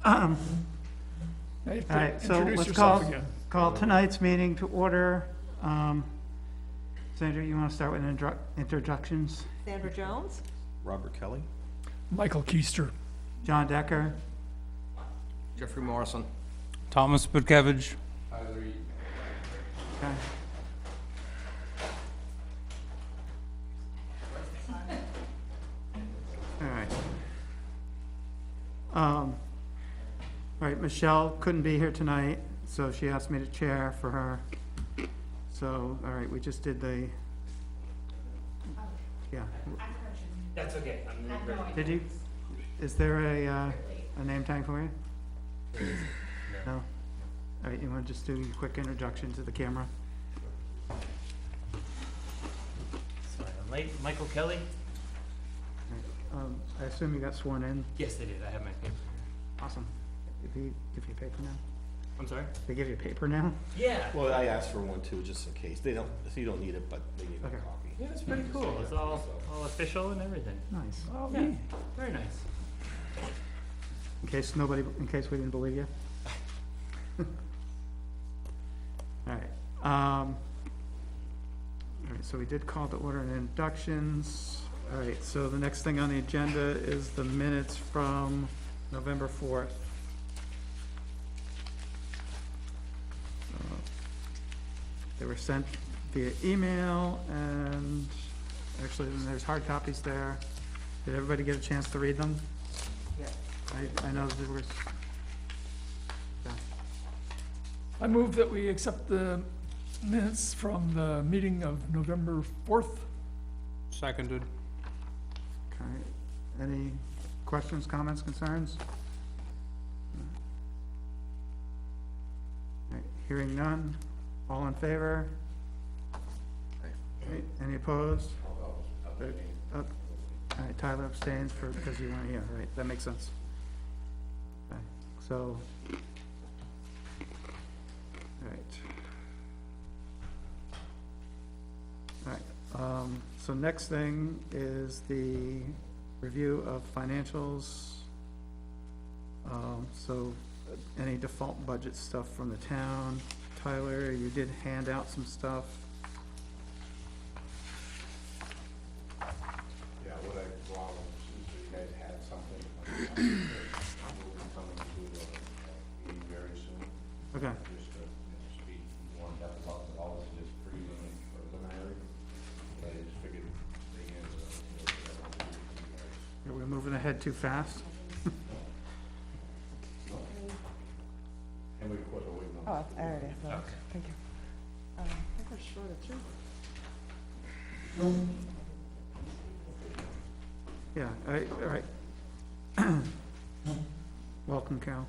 All Hey, right, so introduce let's yourself again. call tonight's meeting to order. Sandra, you want to start with introductions? Sandra Jones? Robert Kelly. Michael Keister. John Decker, Jeffrey Morrison. Thomas Butkevich. okay. All right. All right, Michelle couldn't be here tonight, so she asked me to chair for her. So, all right, we just did the, yeah. That's okay. Did you, is there a name tag for you? No? All right, you want to just do a quick introduction to the camera? Michael Kelly? I assume you got sworn in? Yes, I did. I have my paper. Awesome. If you give you a paper now? I'm sorry? They give you a paper now? Yeah. Well, I asked for one too, just in case. They don't, so you don't need it, but they need a Okay. copy. Yeah, it's pretty cool. It's all official and everything. Nice. Oh, Yeah, me. very nice. In case we didn't believe you. All right. All right, so we did call to order and inductions. All right, so the next thing on the agenda is the minutes from November 4th. They were sent via email, and actually there's hard copies there. Did everybody get a chance to read them? Yes. I know there was, yeah. I move that we accept the minutes from the meeting of November 4th. Seconded. Okay, any questions, comments, concerns? All right, hearing none, all in favor? Okay, any opposed? All right, Tyler abstains because you weren't here, right, that makes sense. Okay, so, all right. All right, so next thing is the review of financials. So any default budget stuff from the town. Tyler, you did hand out some stuff. Yeah, what I brought was, so you guys had something, we'll be coming to meeting very soon, Okay, just to, speak more in depth about the policy, just preliminary, but I just figured, again, are we moving ahead too fast? and we, of course, are waiting on. Oh, I already have that. Thank you. I think we're short of two. Yeah, all right. Welcome, Cal.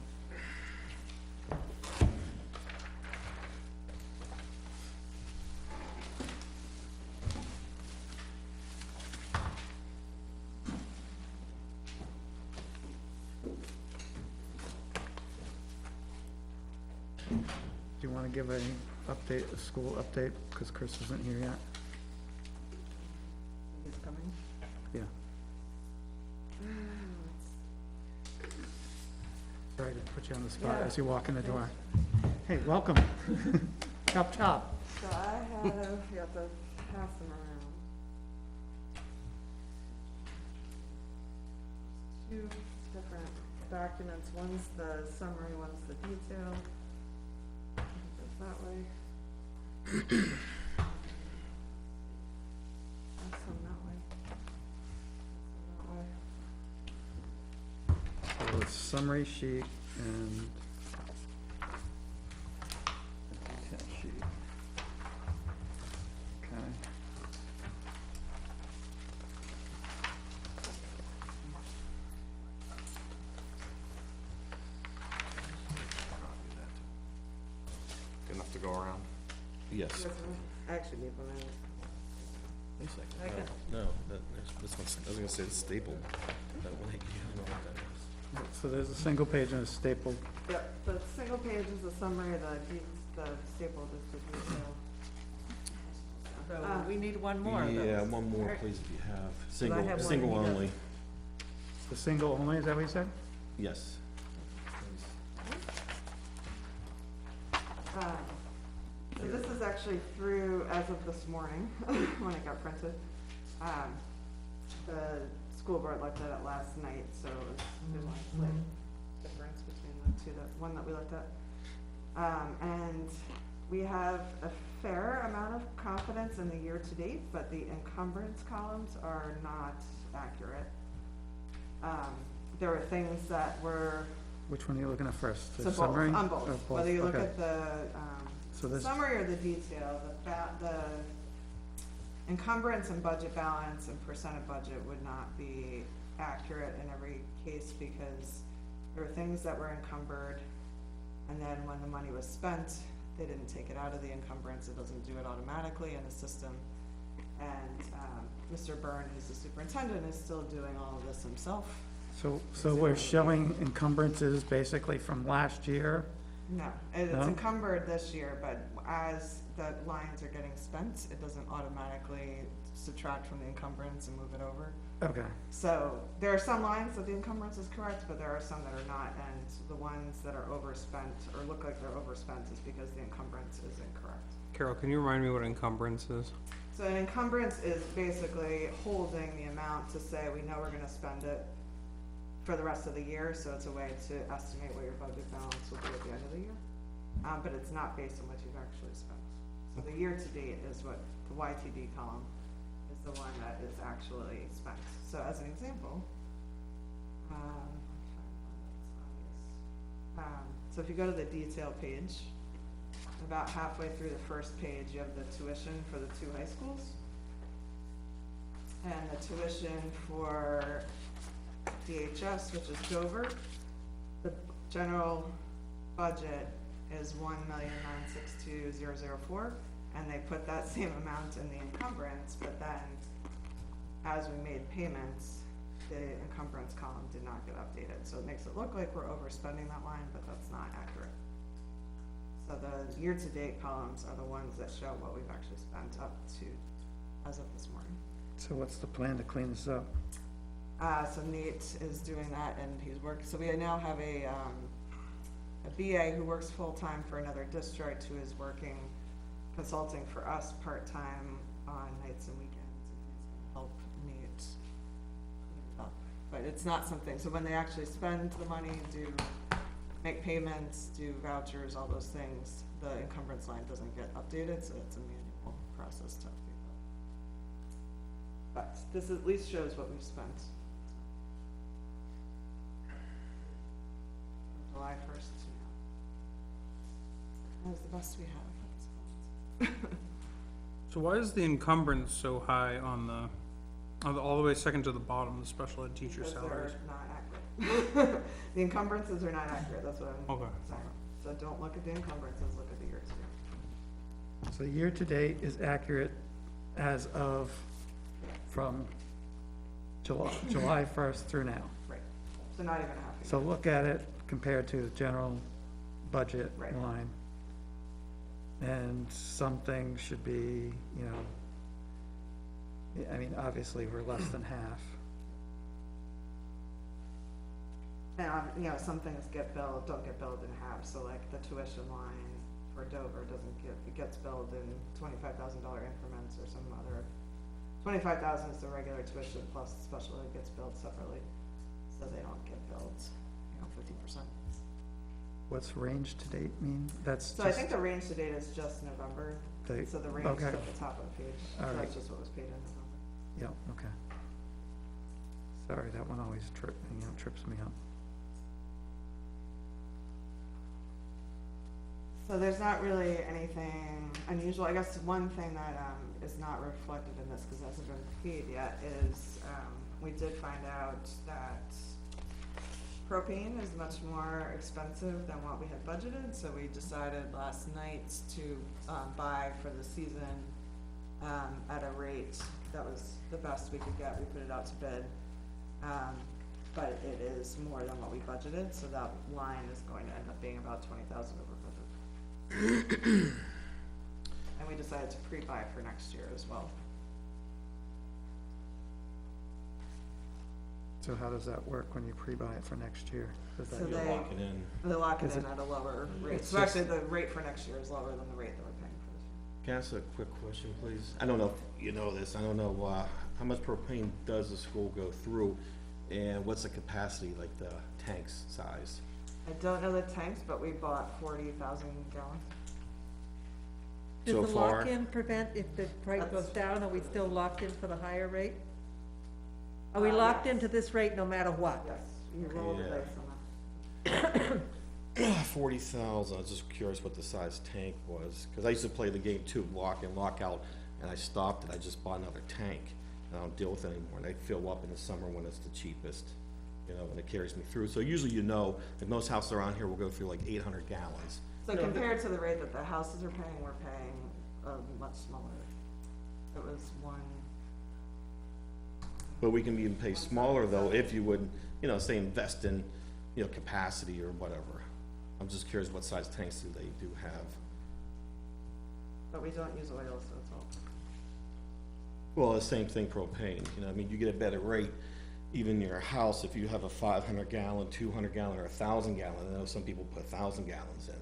Do you want to give a school update, because Chris isn't here yet? He's coming. Yeah. Sorry to put you on the spot Yeah. as you walk in the door. Hey, welcome. Chop, chop. So I have, you have to pass them around. Two different documents, one's the summary, one's the detail. Goes that way. That's some that way. That's some that way. So the summary sheet and detail sheet. Okay. Good enough to go around? Yes. This one, I actually need one. Wait a second. I got- No, this one's, I was gonna say it's stapled. That one, I don't know what that is. So there's a single page and a stapled. Yep, the single page is the summary, the staple is the detail. So we need one more of those. Yeah, one more, Alright. please, if you have. I Single, have one single and he only. The single only, is that what you said? Yes. So this is actually through, as of this morning, when it got printed. The school board looked at it last night, so there's one slight difference between the two, the one that we looked at. And we have a fair amount of confidence in the year-to-date, but the encumbrance columns are not accurate. There were things that were, Which one are you looking at first? The so both, summary? on both, Or whether you look Okay. at the So this, summary or the detail, the encumbrance and budget balance and percent of budget would not be accurate in every case because there were things that were encumbered, and then when the money was spent, they didn't take it out of the encumbrance, it doesn't do it automatically in the system. And Mr. Byrne, who's the superintendent, is still doing all of this himself. so we're showing encumbrances basically from last year? No, it's No? encumbered this year, but as the lines are getting spent, it doesn't automatically subtract from the encumbrance and move it over. Okay, So there are some lines that the encumbrance is correct, but there are some that are not, and the ones that are overspent or look like they're overspent is because the encumbrance is incorrect. Carol, can you remind me what encumbrance is? So an encumbrance is basically holding the amount to say, we know we're gonna spend it for the rest of the year, so it's a way to estimate what your budget balance will be at the end of the year. But it's not based on what you've actually spent. So the year-to-date is what, the YTD column is the one that is actually spent. So as an example, I'm trying to find that, it's obvious. So if you go to the detail page, about halfway through the first page, you have the tuition for the two high schools. And the tuition for DHS, which is Dover, the general budget is $1,962,004, and they put that same amount in the encumbrance, but then as we made payments, the encumbrance column did not get updated, so it makes it look like we're overspending that line, but that's not accurate. So the year-to-date columns are the ones that show what we've actually spent up to, as of this morning. so what's the plan to clean this up? So Nate is doing that, and he's working, so we now have a BA who works full-time for another district who is working, consulting for us part-time on nights and weekends, and he's gonna help Nate clean it up. But it's not something, so when they actually spend the money, make payments, do vouchers, all those things, the encumbrance line doesn't get updated, so it's a manual process to update that. But this at least shows what we've spent. From July 1st to now. That was the best we have at this point. So why is the encumbrance so high on all the way second to the bottom, the special ed teacher Because salaries? they're not accurate. The encumbrances are not accurate, that's what I'm Okay. saying. So don't look at the encumbrances, look at the year-to-date. So year-to-date is accurate as of, from July 1st through now. Right, so not even half a year. So look at it compared to the general budget Right. line. And some things should be, you know, I mean, obviously, we're less than half. And, you know, some things don't get billed in half, so like the tuition line for Dover it gets billed in $25,000 increments or some other, 25,000 is the regular tuition plus special ed gets billed separately, so they don't get billed, 50%. What's range to date mean? That's So I just think the range to date is just November, the, so the range is okay. at the top of the page, so All right. that's just what was paid in November. Yeah, okay. Sorry, that one always trips me up. So there's not really anything unusual. I guess one thing that is not reflected in this, because it hasn't been paid yet, is we did find out that propane is much more expensive than what we had budgeted, so we decided last night to buy for the season at a rate that was the best we could get. We put it out to bid, but it is more than what we budgeted, so that line is going to end up being about 20,000 over budget. And we decided to pre-buy for next year as well. So how does that work when you pre-buy it for next year? Does that So You they- lock it in. They lock it Is in it- at a lower rate, it's so just- actually the rate for next year is lower than the rate that we're paying for this year. Can I ask a quick question, please? I don't know if you know this, I don't know, how much propane does the school go through? And what's the capacity, like the tank's size? I don't know the tanks, but we bought 40,000 gallons. So Does the far- lock-in prevent, if the price goes That's- down, are we still locked in for the higher rate? Are we Uh, locked yes. into this rate no matter what? Yes, you roll the Yeah. dice on that. 40,000, I was just curious what the size tank was, because I used to play the game too, lock in, lock out, and I stopped it, I just bought another tank, and I don't deal with it anymore, and they fill up in the summer when it's the cheapest, you know, and it carries me through, so usually you know, like most houses around here will go through like 800 gallons. So compared to the rate that the houses are paying, we're paying a much smaller. It was one, But we can even pay smaller though, if you would, you know, say invest in, you know, capacity or whatever. I'm just curious what size tanks do they do have? but we don't use oil, so it's all. Well, the same thing propane, you know, I mean, you get a better rate, even in your house, if you have a 500 gallon, 200 gallon, or 1,000 gallon, I know some people put 1,000 gallons in.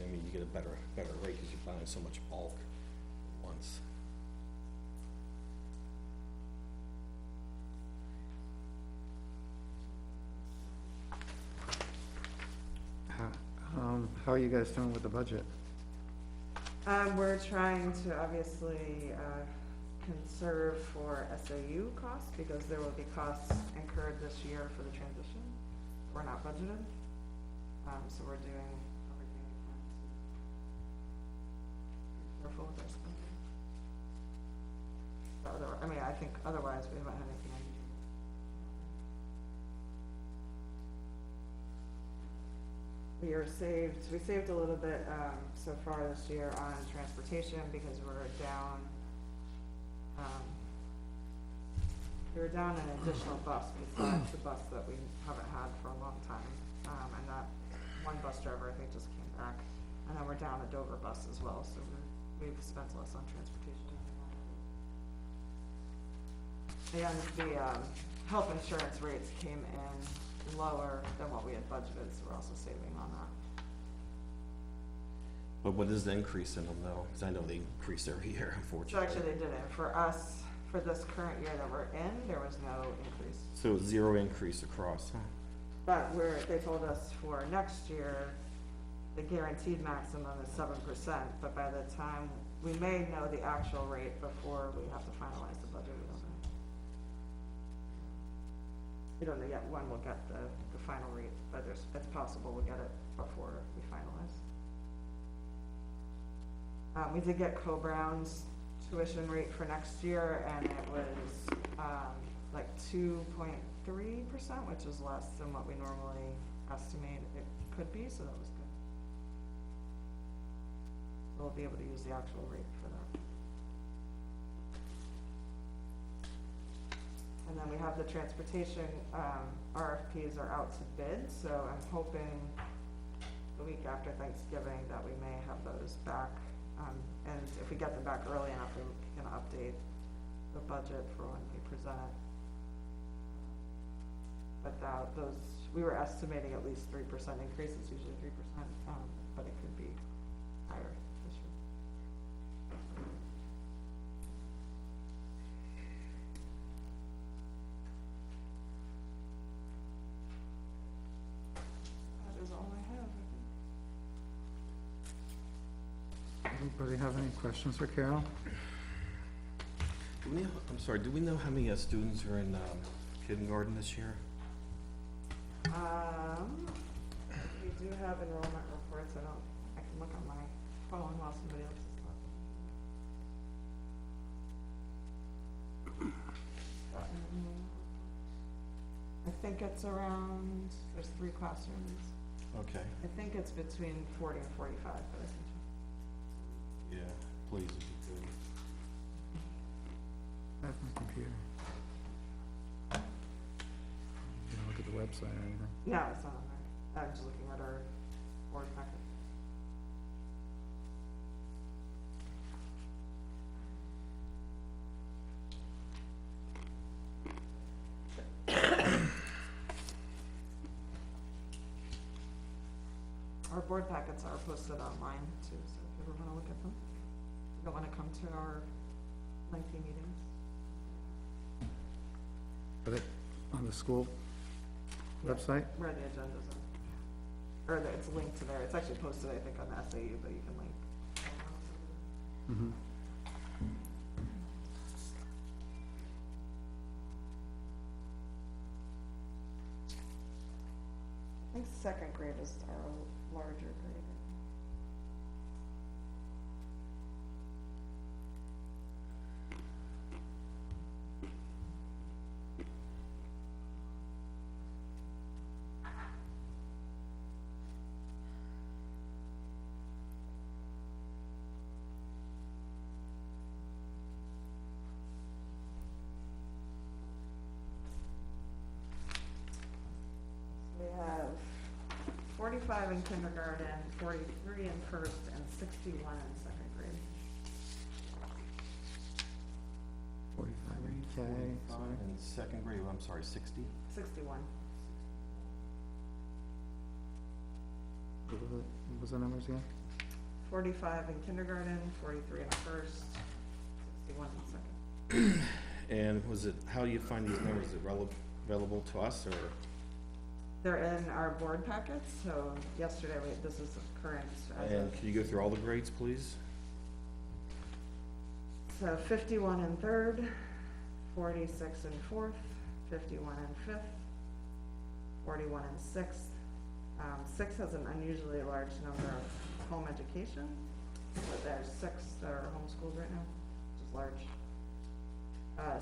I mean, you get a better rate because you're buying so much bulk at once. How are you guys doing with the budget? We're trying to obviously, conserve for SAU costs, because there will be costs incurred this year for the transition. We're not budgeted, so we're doing everything we can to be careful with our spending. I mean, I think otherwise we haven't had anything unusual. We saved a little bit, so far this year on transportation, because we're down, an additional bus besides the bus that we haven't had for a long time. And that one bus driver, I think, just came back. And then we're down a Dover bus as well, so we've spent less on transportation. And the, health insurance rates came in lower than what we had budgeted, so we're also saving on that. But what is the increase in them though? Because I know they increase every year, So unfortunately. actually they didn't. For us, for this current year that we're in, there was no increase. So 0 increase across, huh? But they told us for next year, the guaranteed maximum is 7%, but by the time, we may know the actual rate before we have to finalize the budget, we don't know. We don't know yet when we'll get the final rate, but it's possible we'll get it before we finalize. We did get Co-Brown's tuition rate for next year, and it was, like 2.3%, which is less than what we normally estimate it could be, so that was good. We'll be able to use the actual rate for that. And then we have the transportation, RFPs are out to bid, so I'm hoping the week after Thanksgiving that we may have those back. And if we get them back early enough, we can update the budget for when we present it. But we were estimating at least 3% increase, it's usually 3%, but it could be higher this year. That is all I have, I think. Anybody have any questions for Carol? I'm sorry, do we know how many students are in kindergarten this year? We do have enrollment reports, I can look on my phone while somebody else is talking. I think it's around, there's 3 classrooms, Okay. I think it's between 40 and 45, but I think. Yeah, please, if you could. I have my computer. You can look at the website or anything. No, it's not on there, I'm just looking at our board packet. our board packets are posted online too, so if you ever wanna look at them. You don't wanna come to our lengthy meetings. Are they on the school website? Where the agendas are. Or it's linked to there. It's actually posted, I think, on the SAU, but you can link. Mm-hmm. I think second grade is our larger grade. We have 45 in kindergarten, 43 in first, and 61 in second grade. 45, okay, sorry. In second grade, I'm sorry, 60? 61. What was the numbers again? 45 in kindergarten, 43 in first, 61 in second. And was it, how do you find these numbers? Is it available to us, or? They're in our board packets, so yesterday, this is current as And of, can you go through all the grades, please? so 51 in third, 46 in fourth, 51 in fifth, 41 in sixth. Six has an unusually large number of home education, but there's 6 that are homeschooled right now, which is large.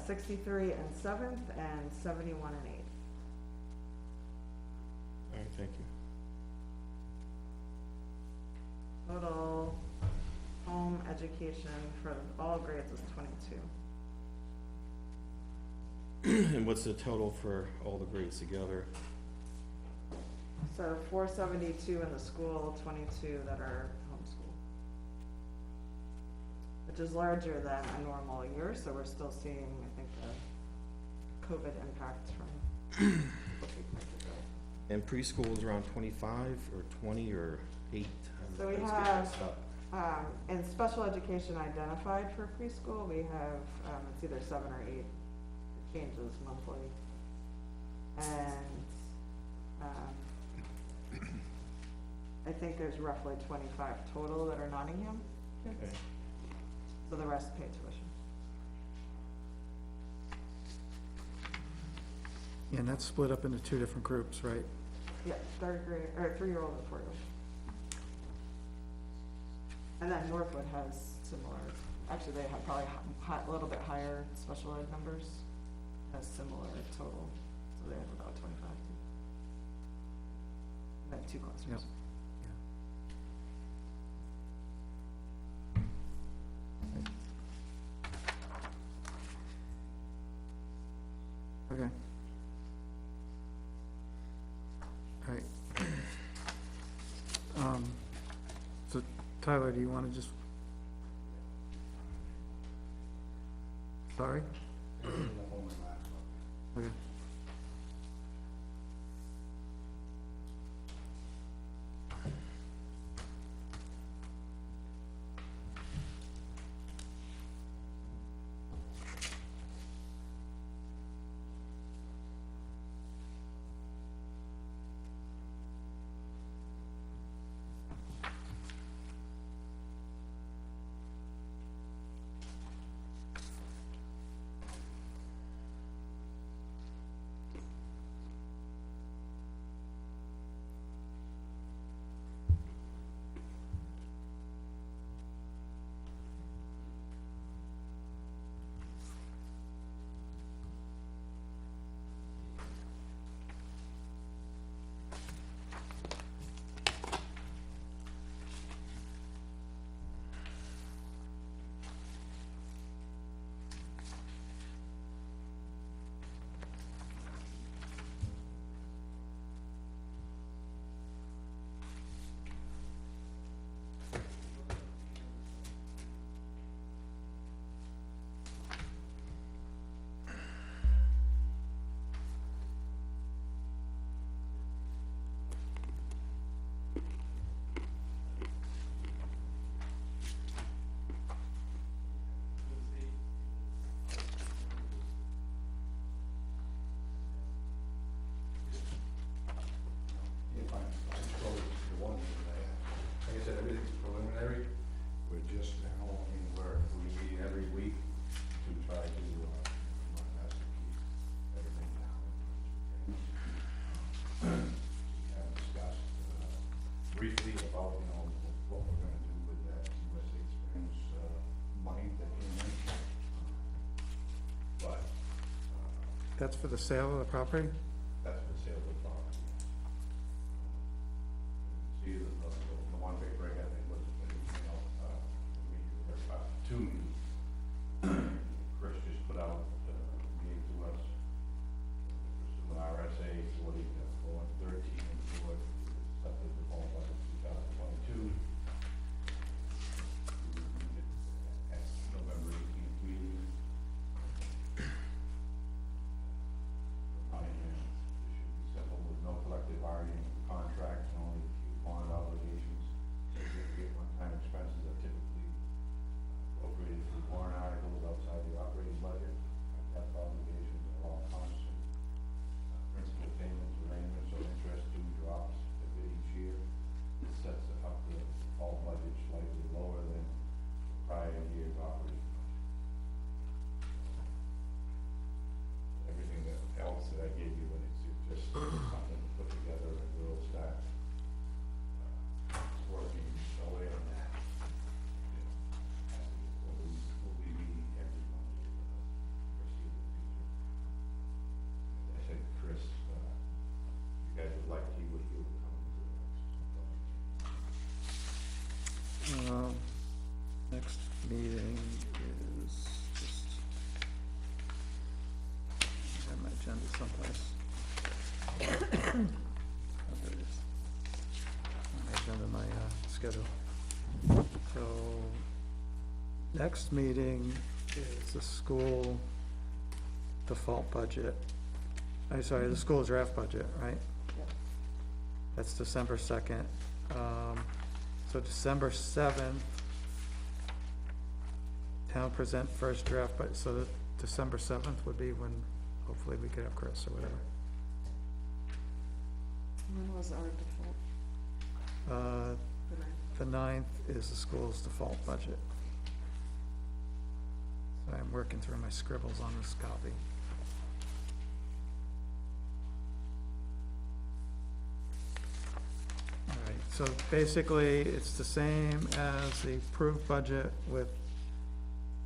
63 in seventh and 71 in eighth. All right, thank you. Total home education for all grades is 22. And what's the total for all the grades together? So 472 in the school, 22 that are homeschool. Which is larger than a normal year, so we're still seeing, I think, the COVID impact from what we planted there. And preschool is around 25 or 20 or 8? So we have, in special education identified for preschool, we have, it's either 7 or 8. It changes monthly. And, I think there's roughly 25 total that are Nottingham kids. Okay. So the rest pay tuition. Yeah, and that's split up into 2 different groups, right? Yeah, third grade, or 3-year-old and 4-year-old. And then Northwood has similar, actually they have probably a little bit higher special ed numbers, has similar total, so they have about 25. And then 2 classrooms. Okay. All right. So Tyler, do you wanna just? Sorry? I didn't hold my laptop. Okay. briefly about, what we're gonna do with that USA Experience, money that came in. But, That's for the sale of the property? that's for sale of the property. See, the one paper I had, it was, to me. Chris just put out, gave to us, pursuant RSA 40:413, and the board accepted the fall budget 2022. At November 18th meeting. It should be simple with no collective bargaining contracts, and only a few bond obligations. Significant one-time expenses are typically appropriated through warrant articles outside the operating budget. Debt obligations are all constant. Principal payments, arraignments, or interest due drops a bit each year. This sets up the fall budget slightly lower than the prior year's operating budget. Everything else that I gave you, when it's just something to put together and we'll start working away on that. We'll be meeting every month for the foreseeable future. I said, Chris, you guys would like, he would come to the next. Next meeting is just, I have my agenda someplace. Oh, there it is. My agenda, my, schedule. So, next meeting is the school default budget. Sorry, the school draft budget, right? Yep. That's December 2nd. So December 7th, town present first draft, but so that December 7th would be when hopefully we could have Chris or whatever. When was our default? The 9th is the school's default budget. So I'm working through my scribbles on this copy. All right, so basically, it's the same as the approved budget with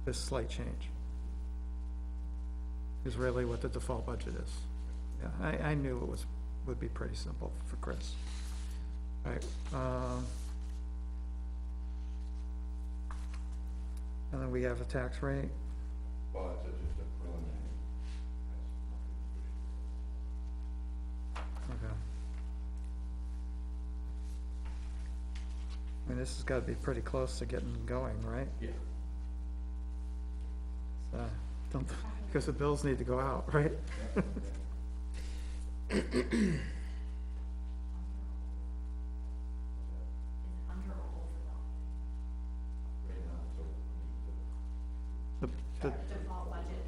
this slight change. Is really what the default budget is. Yeah, I knew it would be pretty simple for Chris. All right, and then we have a tax rate. Well, it's just a preliminary. Okay. I mean, this has gotta be pretty close to getting going, right? Yeah. Don't, because the bills need to go out, right?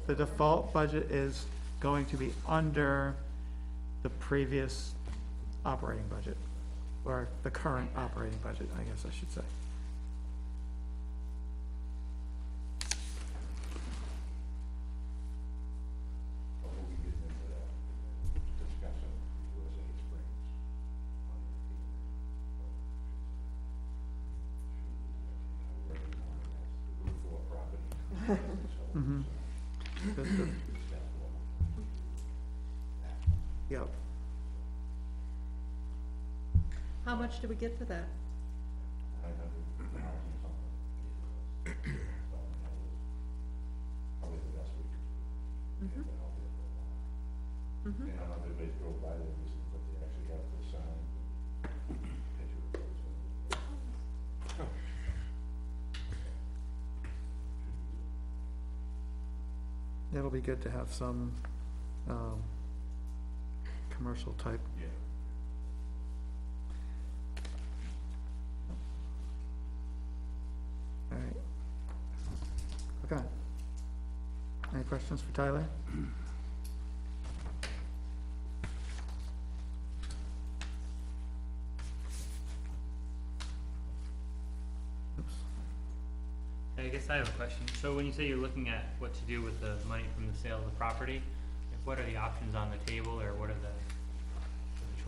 The default budget is going to be under the previous operating budget, or the current operating budget, I guess I should say. We'll be getting into that discussion with USA Springs. The Route 4 property. Mm-hmm. Yep, How much do we get for that? 900,000 something. Probably the best we could. Mhm. get out there for a while. Mhm. And I don't know if everybody drove by there recently, but they actually got the sign. Picture of the road, so- it'll be good to have some, commercial type. Yeah. All right. Okay. Any questions for Tyler? Oops. I guess I have a question. So when you say you're looking at what to do with the money from the sale of the property, like what are the options on the table, or what are the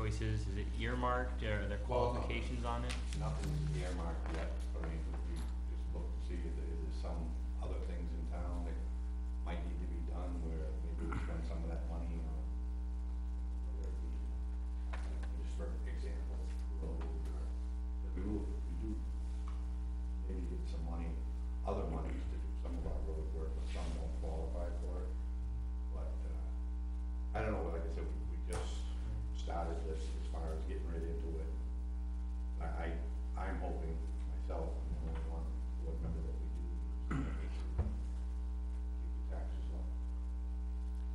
choices? Is it earmarked, or are there qualifications on it? Nothing's earmarked yet, but I mean, we just look to see if there's some other things in town that might need to be done where maybe we spend some of that money on, whether it be, just for example, road or, we do maybe get some money, other monies to do some of our road work, but some don't qualify for it. But, I don't know, like I said, we just started this as far as getting right into it. I'm hoping myself, I'm the only one board member that we do, keep the taxes low.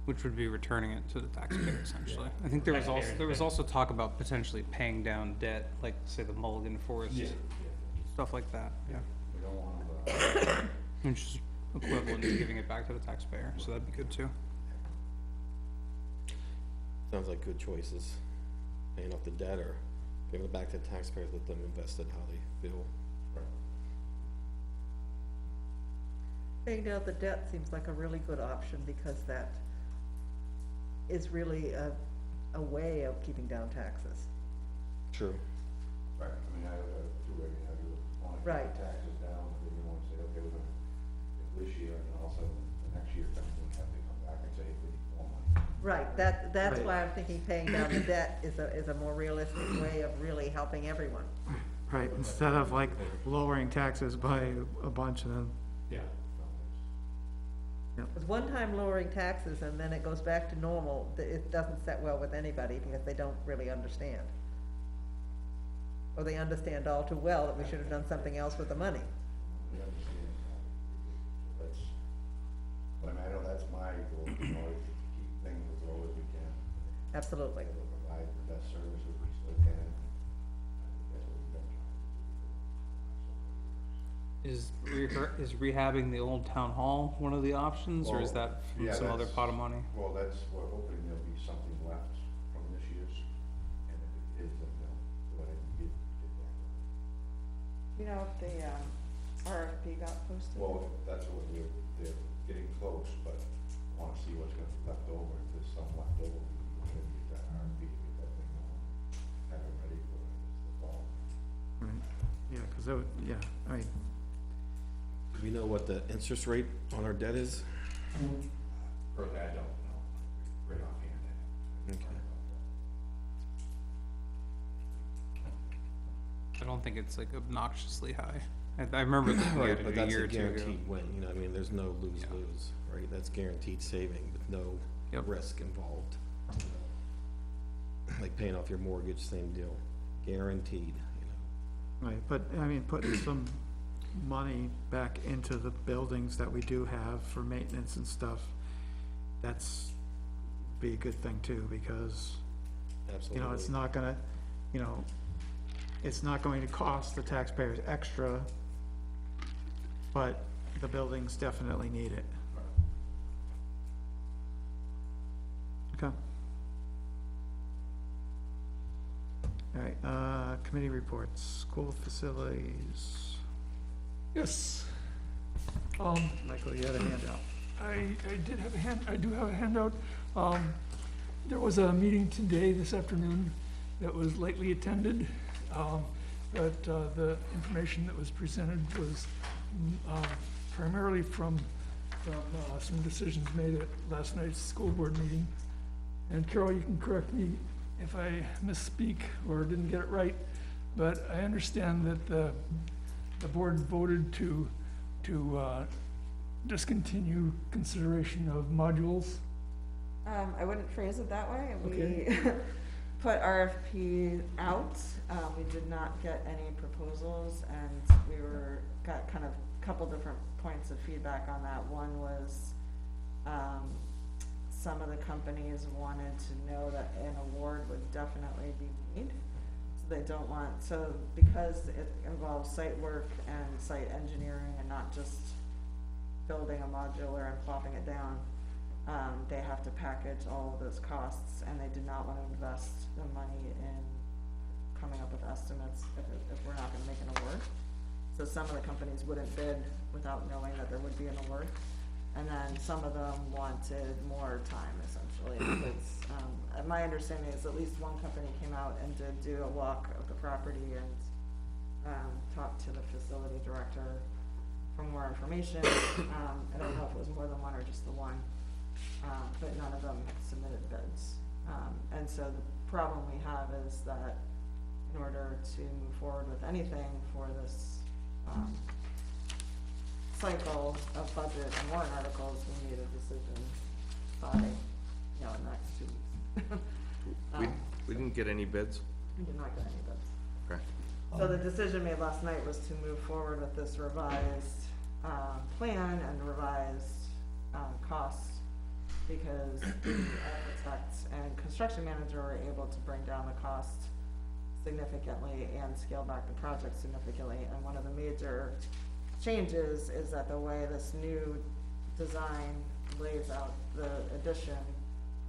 Which would be returning it to the taxpayer essentially. I think there was also talk about potentially paying down debt, like say the Mulligan Forest, stuff like that, yeah. We don't want to, Which is equivalent to giving it back to the taxpayer, so that'd be good too. Sounds like good choices. Paying off the debt or giving it back to the taxpayers, let them invest it how they feel. Paying down the debt seems like a really good option, because that is really a way of keeping down taxes. True. right, I mean, I do everything, I do want to Right. keep the taxes down, but then you want to say, okay, we're gonna, this year, and then also the next year comes, we have to come back and say, we need more money. Right, that's Right. why I'm thinking paying down the debt is a more realistic way of really helping everyone. Right, instead of like lowering taxes by a bunch and then, Yeah. Because one time lowering taxes and then it goes back to normal, it doesn't set well with anybody, because they don't really understand. Or they understand all too well that we should have done something else with the money. We understand that. So that's, but I mean, I know that's my goal, you know, is to keep things as low as we can. Absolutely. Able to provide the best services we still can. I think that's what we've been trying to do. Is rehabbing the old town hall one of the options, or is Well, that from yeah, some other that's- pot of money? Well, that's, we're hoping there'll be something left from this year's, and if it is, then they'll go ahead and get that. You know, if the, RFP got posted? Well, that's what they're getting close, but wanna see what's gonna be left over, if there's some left over, we can go ahead and get that RFP, get that thing going, have it ready for the fall. right, yeah, cause that would, yeah, I mean, Do we know what the interest rate on our debt is? Personally, I don't know, right offhand. I don't know Okay. about that. I don't think it's like obnoxiously high. I remember looking Right, at but it a that's year a or two ago. guaranteed win, you know, what I mean, there's no lose-lose, right? That's guaranteed saving with no Yep. risk involved. Like paying off your mortgage, same deal, guaranteed, you know. right, but I mean, putting some money back into the buildings that we do have for maintenance and stuff, that's be a good thing too, because, Absolutely. you know, it's not gonna, you know, it's not going to cost the taxpayers extra, but the buildings definitely need it. Okay. All right, committee reports, school facilities. Yes. Michael, you had a handout. I do have a handout. There was a meeting today, this afternoon, that was lightly attended. But the information that was presented was primarily from some decisions made at last night's school board meeting. And Carol, you can correct me if I misspeak or didn't get it right, but I understand that the board voted to discontinue consideration of modules. I wouldn't phrase it that way. Okay. We put RFP out. We did not get any proposals, and we got kind of a couple different points of feedback on that. One was, some of the companies wanted to know that an award would definitely be made. So they don't want, so because it involves site work and site engineering and not just building a modular and plopping it down, they have to package all of those costs, and they did not want to invest the money in coming up with estimates if we're not gonna make an award. So some of the companies wouldn't bid without knowing that there would be an award. And then some of them wanted more time essentially, because, my understanding is at least one company came out and did do a walk of the property and, talked to the facility director for more information. I don't know if it was more than one or just the one, but none of them submitted bids. And so the problem we have is that in order to move forward with anything for this, cycle of budget and warrant articles, we need a decision by, you know, in the next 2 weeks. We didn't get any bids? We did not get any bids. Okay. So the decision made last night was to move forward with this revised, plan and revised, costs, because the architect and construction manager were able to bring down the cost significantly and scale back the project significantly. And one of the major changes is that the way this new design lays out the addition,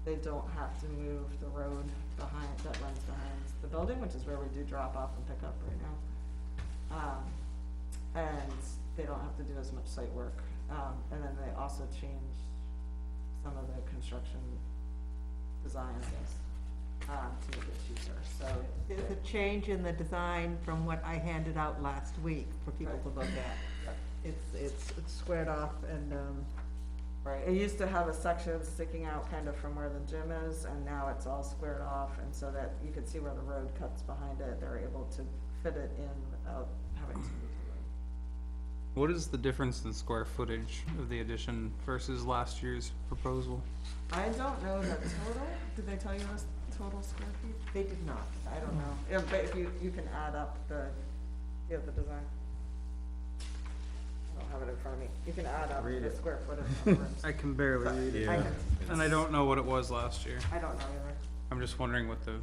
they don't have to move the road behind, that runs behind the building, which is where we do drop off and pick up right now. And they don't have to do as much site work. And then they also changed some of the construction design, I guess, to make it cheaper, so. There's a change in the design from what I handed out last week for people to look at. It's squared off and, Right, it used to have a section sticking out kind of from where the gym is, and now it's all squared off, and so that you could see where the road cuts behind it, they're able to fit it in without having to move the road. What is the difference in square footage of the addition versus last year's proposal? I don't know the total, did they tell you the total square feet? they did not. I don't know, yeah, but if you can add up the design. I don't have it in front of me, you can add up the square footage of the rooms. I can barely read it. I can, And I don't know what it was last year. I don't know either. I'm just wondering what the,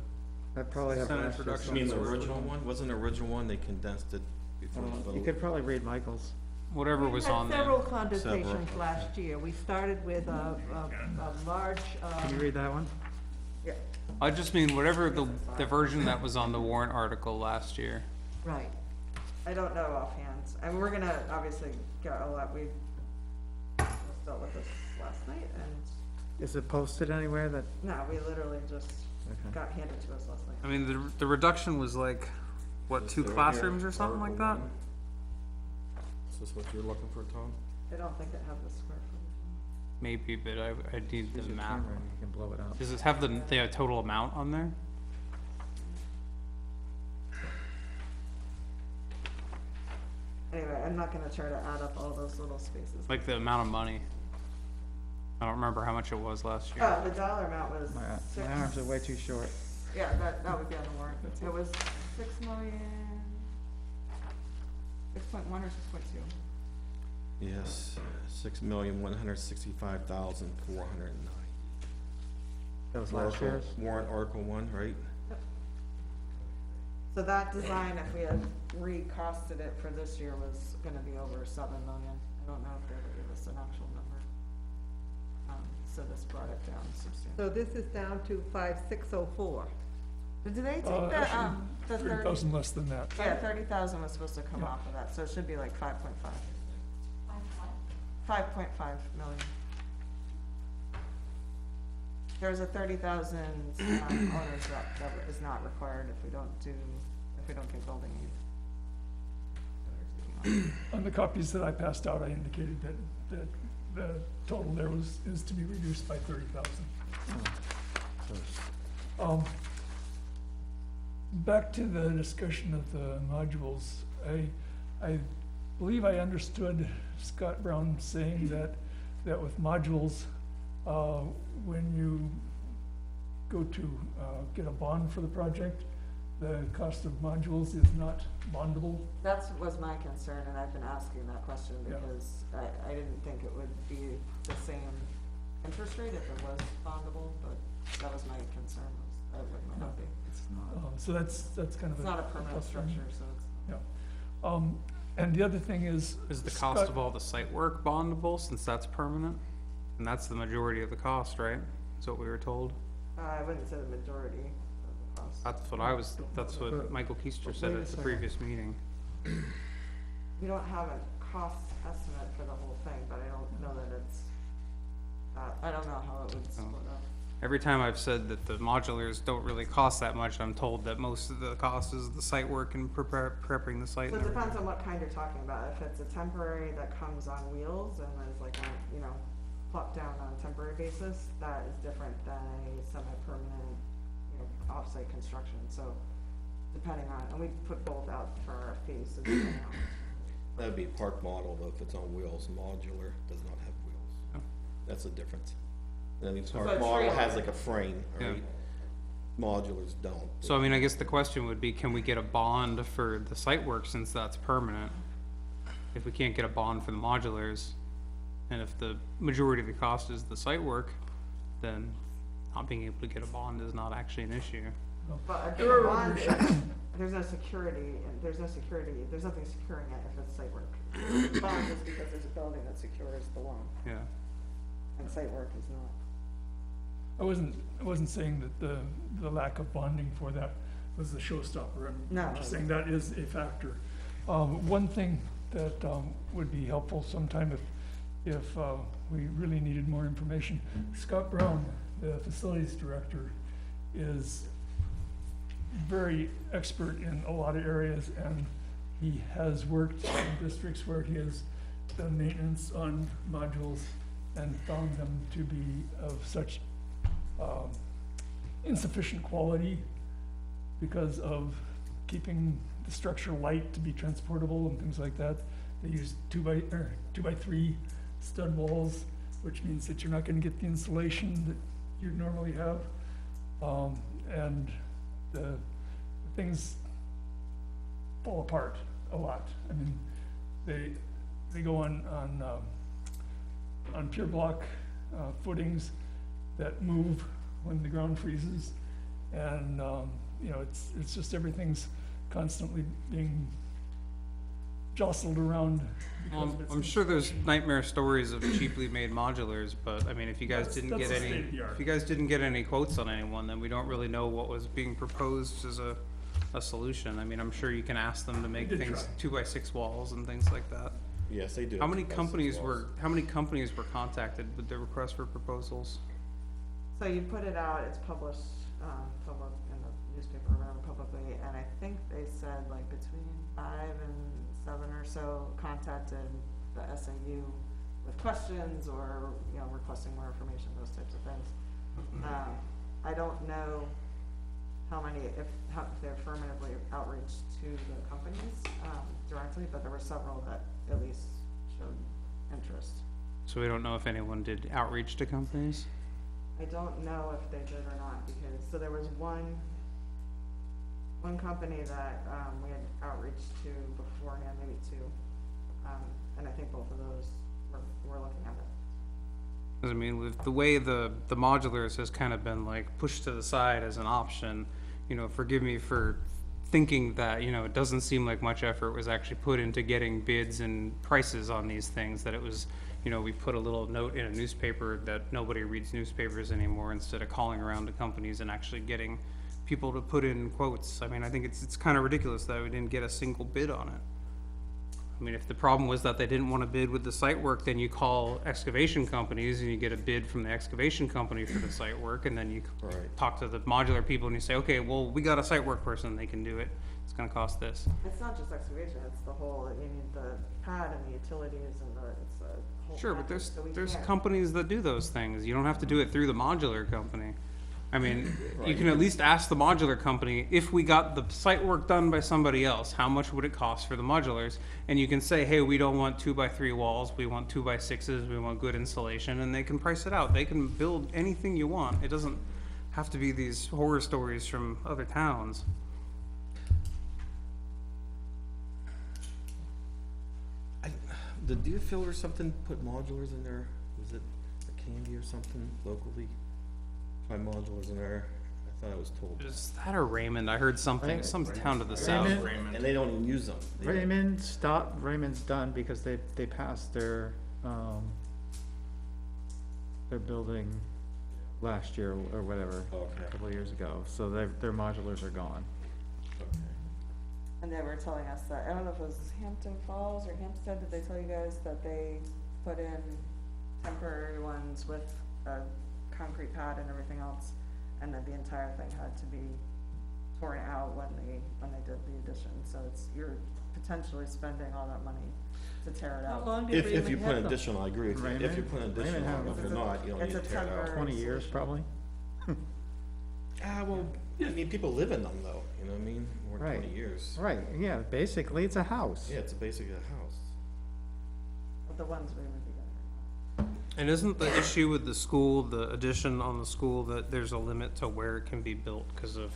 I probably have Senate last year's production. You mean the numbers. original one? Wasn't the original one, they condensed it before the You little. could probably read Michael's. whatever was on We there. had several conversations Several. last year. We started with a large, Can you read that one? Yeah, I just mean whatever the version that was on the warrant article last year. right. I don't know offhand, I mean, we're gonna obviously get a lot, we just dealt with this last night, and, Is it posted anywhere that, no, we literally just okay. got handed to us last night. I mean, the reduction was like, what, 2 classrooms or something like that? Is this what you're looking for, Tom? I don't think it had the square footage. Maybe, but I need the Use your map. camera and you can blow it up. Does it have the total amount on there? Anyway, I'm not gonna try to add up all those little spaces. Like the amount of money? I don't remember how much it was last year. The dollar amount was My arms are way too short. Yeah, that would be on the warrant, it was 6,000,000, 6.1 or 6.2. Yes, 6,165,409. That was last year's? Warrant Article 1, right? So that design, if we had recosted it for this year, was gonna be over 7,000,000. I don't know if they would give us an actual number. So this brought it down substantially. So this is down to 5,604. Did they take the, Actually, the 30,000 less than that. Yeah, 30,000 was supposed to come Yeah. off of that, so it should be like 5.5. 5.5 million. There's a 30,000, owners that is not required if we don't get building aid. On the copies that I passed out, I indicated that the total there is to be reduced by 30,000. Back to the discussion of the modules, I believe I understood Scott Brown saying that with modules, when you go to get a bond for the project, the cost of modules is not bondable. That was my concern, and I've been asking that question Yeah. because I didn't think it would be the same interest rate if it was bondable, but that was my concern, was that it might not be. It's not. So that's kind of It's a. not a permanent plus one. structure, so it's. Yeah. And the other thing is. Is the cost Scott- of all the site work bondable, since that's permanent? And that's the majority of the cost, right? That's what we were told. I wouldn't say the majority of the cost. That's what Michael Keister said Wait a at the second. previous meeting. We don't have a cost estimate for the whole thing, but I don't know that it's I don't know how it would split up. Every time I've said that the modulars don't really cost that much, I'm told that most of the cost is the site work and prepping the site. So and it depends everything. on what kind you're talking about. If it's a temporary that comes on wheels and is like, a, you know, plopped down on a temporary basis, that is different than a semi-permanent, you know, off-site construction. So depending on, and we put both out for RFPs, so depending on. That'd be park model, though, if it's on wheels. Modular does not have wheels. Oh. That's the difference. I mean, So park it's model free. has like a frame, Yeah. right? Modulars don't. So I mean, I guess the question would be, can we get a bond for the site work since that's permanent? If we can't get a bond for the modulars, and if the majority of the cost is the site work, then not being able to get a bond is not actually an issue. But I think a bond is, there's no security, and there's nothing securing it if it's site work. Bond is because there's a building that secures the loan, Yeah. and site work is not. I wasn't saying that the lack of bonding for that was the showstopper. No. I'm just saying that is a factor. One thing that, would be helpful sometime if we really needed more information, Scott Brown, the facilities director, is very expert in a lot of areas, and he has worked in districts where he has done maintenance on modules and found them to be of such insufficient quality because of keeping the structure light to be transportable and things like that. They use 2x3 stud walls, which means that you're not gonna get the insulation that you normally have. And the things fall apart a lot. I mean, they go on pure block footings that move when the ground freezes, and you know, it's just everything's constantly being jostled around. because of its I'm sure there's construction. nightmare stories of cheaply made modulars, but I mean, if you guys That's- didn't that's get the any, state of the art. if you guys didn't get any quotes on anyone, then we don't really know what was being proposed as a solution. I mean, I'm sure you can ask them to make did things try. 2x6 walls and things like that. Yes, they do. How many have companies walls. how many companies were contacted with their request for proposals? So you put it out, it's published, public, in the newspaper or whatever publicly, and I think they said like between 5 and 7 or so contacted the SAU with questions or, you know, requesting more information, those types of things. I don't know how many, if they affirmatively outreached to the companies, directly, but there were several that at least showed interest. So we don't know if anyone did outreach to companies? I don't know if they did or not, because, so there was one company that, we had outreach to beforehand, maybe two, and I think both of those were looking at it. 'Cause I mean, with the way the modulars has kind of been like pushed to the side as an option, you know, forgive me for thinking that, you know, it doesn't seem like much effort was actually put into getting bids and prices on these things, that it was, you know, we put a little note in a newspaper that nobody reads newspapers anymore, instead of calling around to companies and actually getting people to put in quotes. I mean, I think it's kind of ridiculous that we didn't get a single bid on it. I mean, if the problem was that they didn't want to bid with the site work, then you call excavation companies and you get a bid from the excavation company for the site work, and then you Right. talk to the modular people and you say, okay, well, we got a site work person, they can do it, it's gonna cost this. It's not just excavation, it's the whole, you need the pad and the utilities and it's a whole Sure, but package, so we there's can't- companies that do those things, you don't have to do it through the modular company. I mean, you can at least ask the modular company, if we got the site work done by somebody else, how much would it cost for the modulars? And you can say, hey, we don't want 2x3 walls, we want 2x6s, we want good insulation, and they can price it out. They can build anything you want. It doesn't have to be these horror stories from other towns. Did Deerfield or something put modulars in there? Was it a Candy or something locally? Try modulars in there. I thought I was told. Is that or Raymond? I heard something, some town to the south. Raymond. And they don't even use them. They don't- Raymond's done because they passed their building last year or whatever, a Okay. couple of years ago, so their modulars are gone. Okay. And they were telling us that, I don't know if it was Hampton Falls or Hampstead, did they tell you guys that they put in temporary ones with a concrete pad and everything else, and then the entire thing had to be torn out when they did the addition, so you're potentially spending all that money to tear it How out. long did If you Raymond put have an them? addition, I agree with you, if you Raymond? put an addition Raymond on, has if you're them. not, you don't It's need a to tear it out. temporary- 20 years probably. Well, I mean, people live in them though, you know what I mean, more than Right. 20 years. Right, yeah, basically it's a house. Yeah, it's basically a house. But the ones we would be getting. And isn't the issue with the school, the addition on the school, that there's a limit to where it can be built because of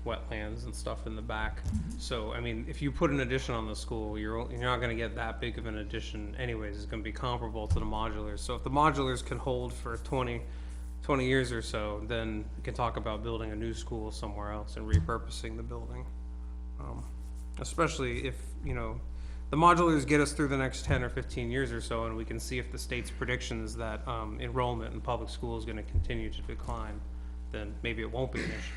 wetlands and stuff in the back? So, I mean, if you put an addition on the school, you're not gonna get that big of an addition anyways. It's gonna be comparable to the modulars. So if the modulars can hold for 20 years or so, then we can talk about building a new school somewhere else and repurposing the building. Especially if, you know, the modulars get us through the next 10 or 15 years or so, and we can see if the state's predictions that enrollment in public school is gonna continue to decline, then maybe it won't be an issue.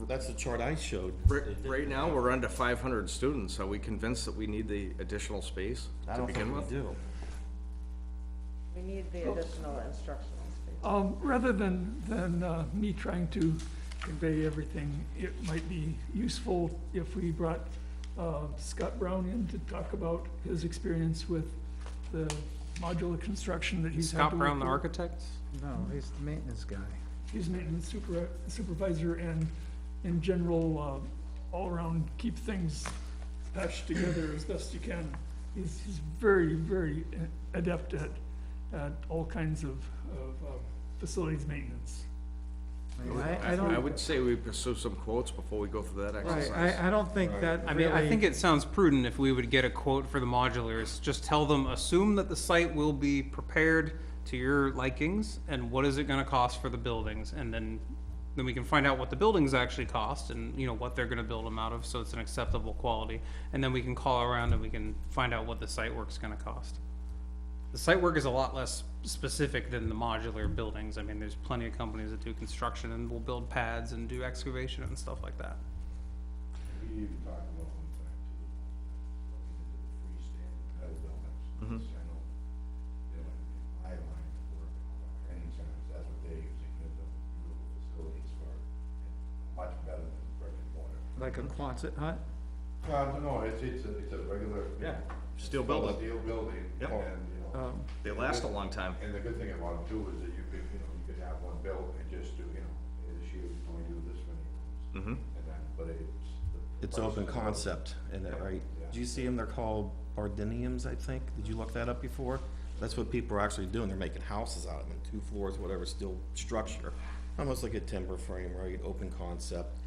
That's the chart I showed. Right now, we're under 500 students. Are we convinced that we need the additional space I to don't begin think we with? do. We need the additional instructional space. Rather than me trying to convey everything, it might be useful if we brought Scott Brown in to talk about his experience with the modular construction that he's had to Scott work Brown, the with. architect? No, he's the maintenance guy. He's maintenance supervisor and in general, all around, keep things patched together as best you can. He's very, very adept at all kinds of facilities maintenance. I I don't, would say we pursue some quotes before we go through that right, exercise. I don't think that I mean, I really- think it sounds prudent if we would get a quote for the modulars, just tell them, assume that the site will be prepared to your likings, and what is it gonna cost for the buildings, and then we can find out what the buildings actually cost, and, you know, what they're gonna build them out of, so it's an acceptable quality, and then we can call around and we can find out what the site work's gonna cost. The site work is a lot less specific than the modular buildings. I mean, there's plenty of companies that do construction and will build pads and do excavation and stuff like that. We even talked about one time too, looking into the freestanding metal buildings. I know, you know, in my line of work, training centers, that's what they're using, they're the beautiful facilities for, and much better than brick and mortar. like a Quonset hut? No, it's a regular. Yeah, steel building. Steel building, Yep. and, you know. They last a long time. And the good thing about them too is that you could have one built and just do, this year we only do this many rooms. And then, but It's price open is- concept, and that, right? Yeah. Do you see them? They're called Bardiniums, I think. Did you look that up before? That's what people are actually doing. They're making houses out of them, 2 floors, whatever, steel structure. Almost like a timber frame, right? Open concept.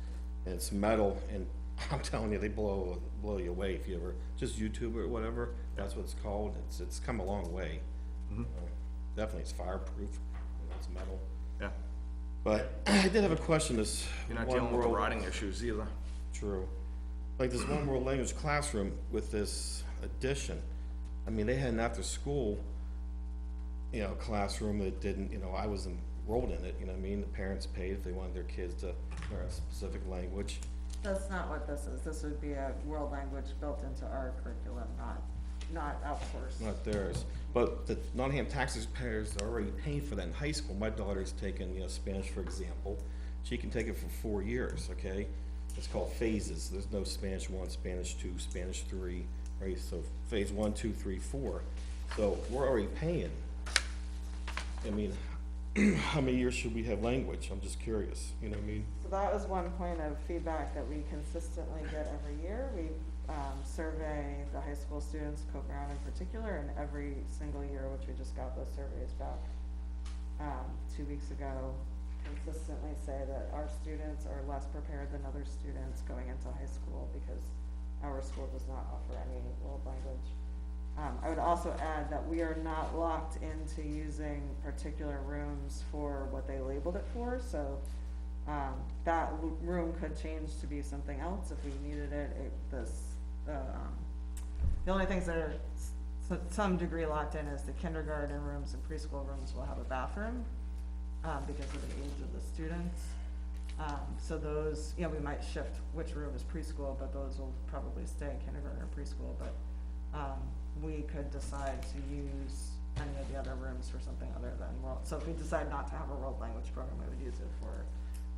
And it's metal, and I'm telling you, they blow you away if you ever, just YouTube it or whatever. That's what it's called. It's come a long way. Definitely, it's fireproof. It's metal. Yeah. But I did have a question. This You're not One dealing with the World- rotting issues either. True. Like this one world language classroom with this addition. I mean, they had an after-school, classroom that didn't, I was enrolled in it, you know what I mean? The parents paid if they wanted their kids to learn a specific language. That's not what this is. This would be a world language built into our curriculum, not outsourced. Not theirs. But the Nottingham taxpayers are already paying for that in high school. My daughter's taken, Spanish, for example. She can take it for 4 years, okay? It's called phases. There's no Spanish 1, Spanish 2, Spanish 3, right? So phase 1, 2, 3, 4. So we're already paying. I mean, how many years should we have language? I'm just curious, you know what I mean? So that was one point of feedback that we consistently get every year. We survey the high school students, Coke Brown in particular, and every single year, which we just got those surveys back 2 weeks ago, consistently say that our students are less prepared than other students going into high school because our school does not offer any world language. I would also add that we are not locked into using particular rooms for what they labeled it for, so that room could change to be something else if we needed it. The only things that are to some degree locked in is the kindergarten rooms and preschool rooms will have a bathroom because of the age of the students. So those, we might shift which room is preschool, but those will probably stay in kindergarten or preschool, but we could decide to use any of the other rooms for something other than world. So if we decide not to have a world language program, we would use it for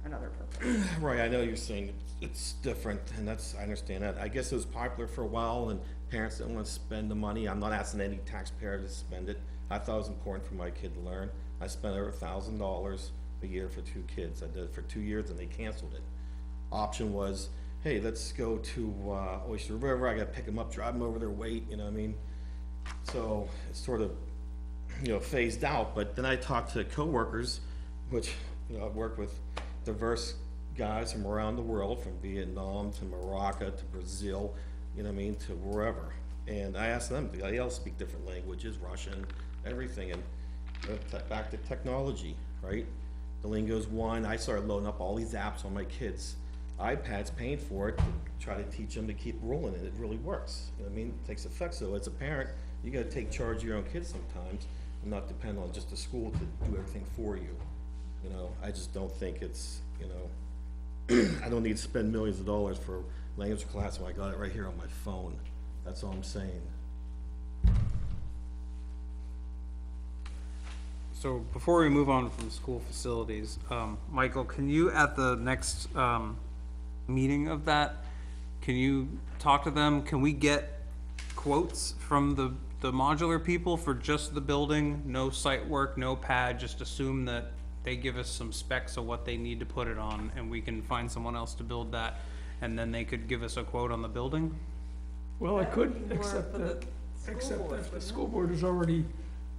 another purpose. Right, I know you're saying it's different, and that's, I understand that. I guess it was popular for a while, and parents didn't want to spend the money. I'm not asking any taxpayer to spend it. I thought it was important for my kid to learn. I spent over $1,000 a year for 2 kids. I did it for 2 years, and they canceled it. Option was, hey, let's go to Oyster River. I gotta pick them up, drive them over their weight, you know what I mean? So it's sort of, you know, phased out. But then I talked to coworkers, which, you know, I've worked with diverse guys from around the world, from Vietnam to Morocco to Brazil, you know what I mean, to wherever. And I asked them, they all speak different languages, Russian, everything, and back to technology, right? Duolingo's one. I started loading up all these apps on my kids' iPads, paying for it to try to teach them to keep rolling, and it really works. You know what I mean? It takes effect. So as a parent, you gotta take charge of your own kids sometimes and not depend on just the school to do everything for you. You know, I just don't think it's, you know, I don't need to spend millions of dollars for language class when I got it right here on my phone. That's all I'm saying. So before we move on from school facilities, Michael, can you, at the next, meeting of that, can you talk to them? Can we get quotes from the modular people for just the building? No site work, no pad, just assume that they give us some specs of what they need to put it on, and we can find someone else to build that, and then they could give us a quote on the building? Well, I That could, would be more except for the that, school except board, that the wouldn't school it? board has already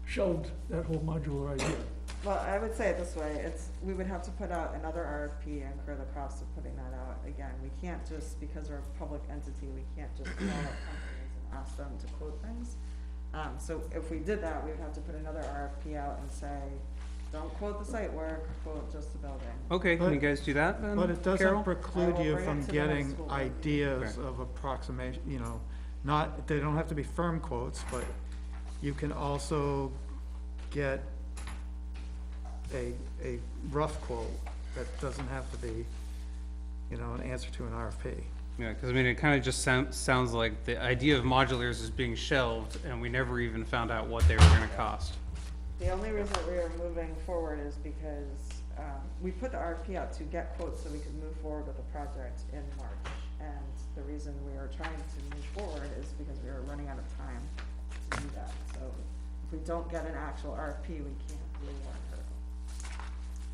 shelved that whole modular idea. Well, I would say it this way, we would have to put out another RFP and incur the cost of putting that out again. We can't just, because we're a public entity, we can't just call up companies and ask them to quote things. So if we did that, we would have to put another RFP out and say, don't quote the site work, quote just the building. Okay, can But- you guys do that then, But it Carol? doesn't preclude I will you bring it from to the next getting school board. ideas Okay. of approximation, you know, not, they don't have to be firm quotes, but you can also get a rough quote that doesn't have to be, you know, an answer to an RFP. Yeah, cause I mean, it kinda just sounds like the idea of modulars is being shelved, and we never even found out what they were gonna cost. The only reason that we are moving forward is because, we put the RFP out to get quotes so we could move forward with the project in March. And the reason we are trying to move forward is because we are running out of time to do that. So if we don't get an actual RFP, we can't do a warrant article.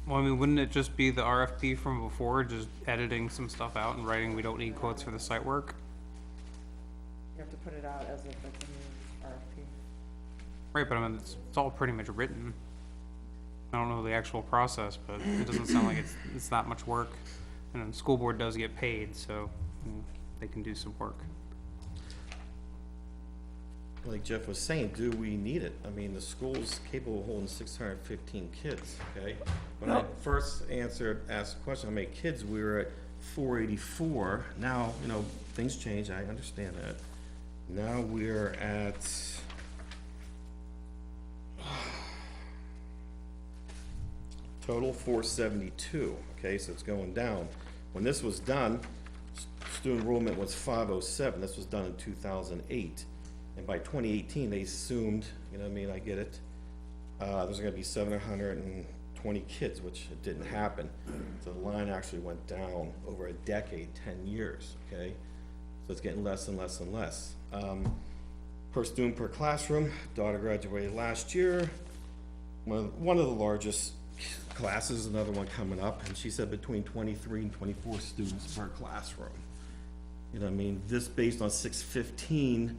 Well, I mean, wouldn't it just be the RFP from before, just editing some stuff out and writing, we don't need quotes for the site work? You have to put it out as if it's a new RFP. Right, but I mean, it's all pretty much written. I don't know the actual process, but it doesn't sound like it's that much work. And the school board does get paid, so, you know, they can do some work. Like Jeff was saying, do we need it? I mean, the school's capable of holding 615 kids, okay? When I first asked the question, how many kids, we were at 484. Now, you know, things change, I understand that. Now we're at total 472, okay, so it's going down. When this was done, student enrollment was 507. This was done in 2008. And by 2018, they assumed, you know what I mean, I get it, there's gonna be 720 kids, which it didn't happen. So the line actually went down over a decade, 10 years, okay? So it's getting less and less and less. Per student per classroom, daughter graduated last year. One of the largest classes, another one coming up, and she said between 23 and 24 students per classroom. You know what I mean? This based on 615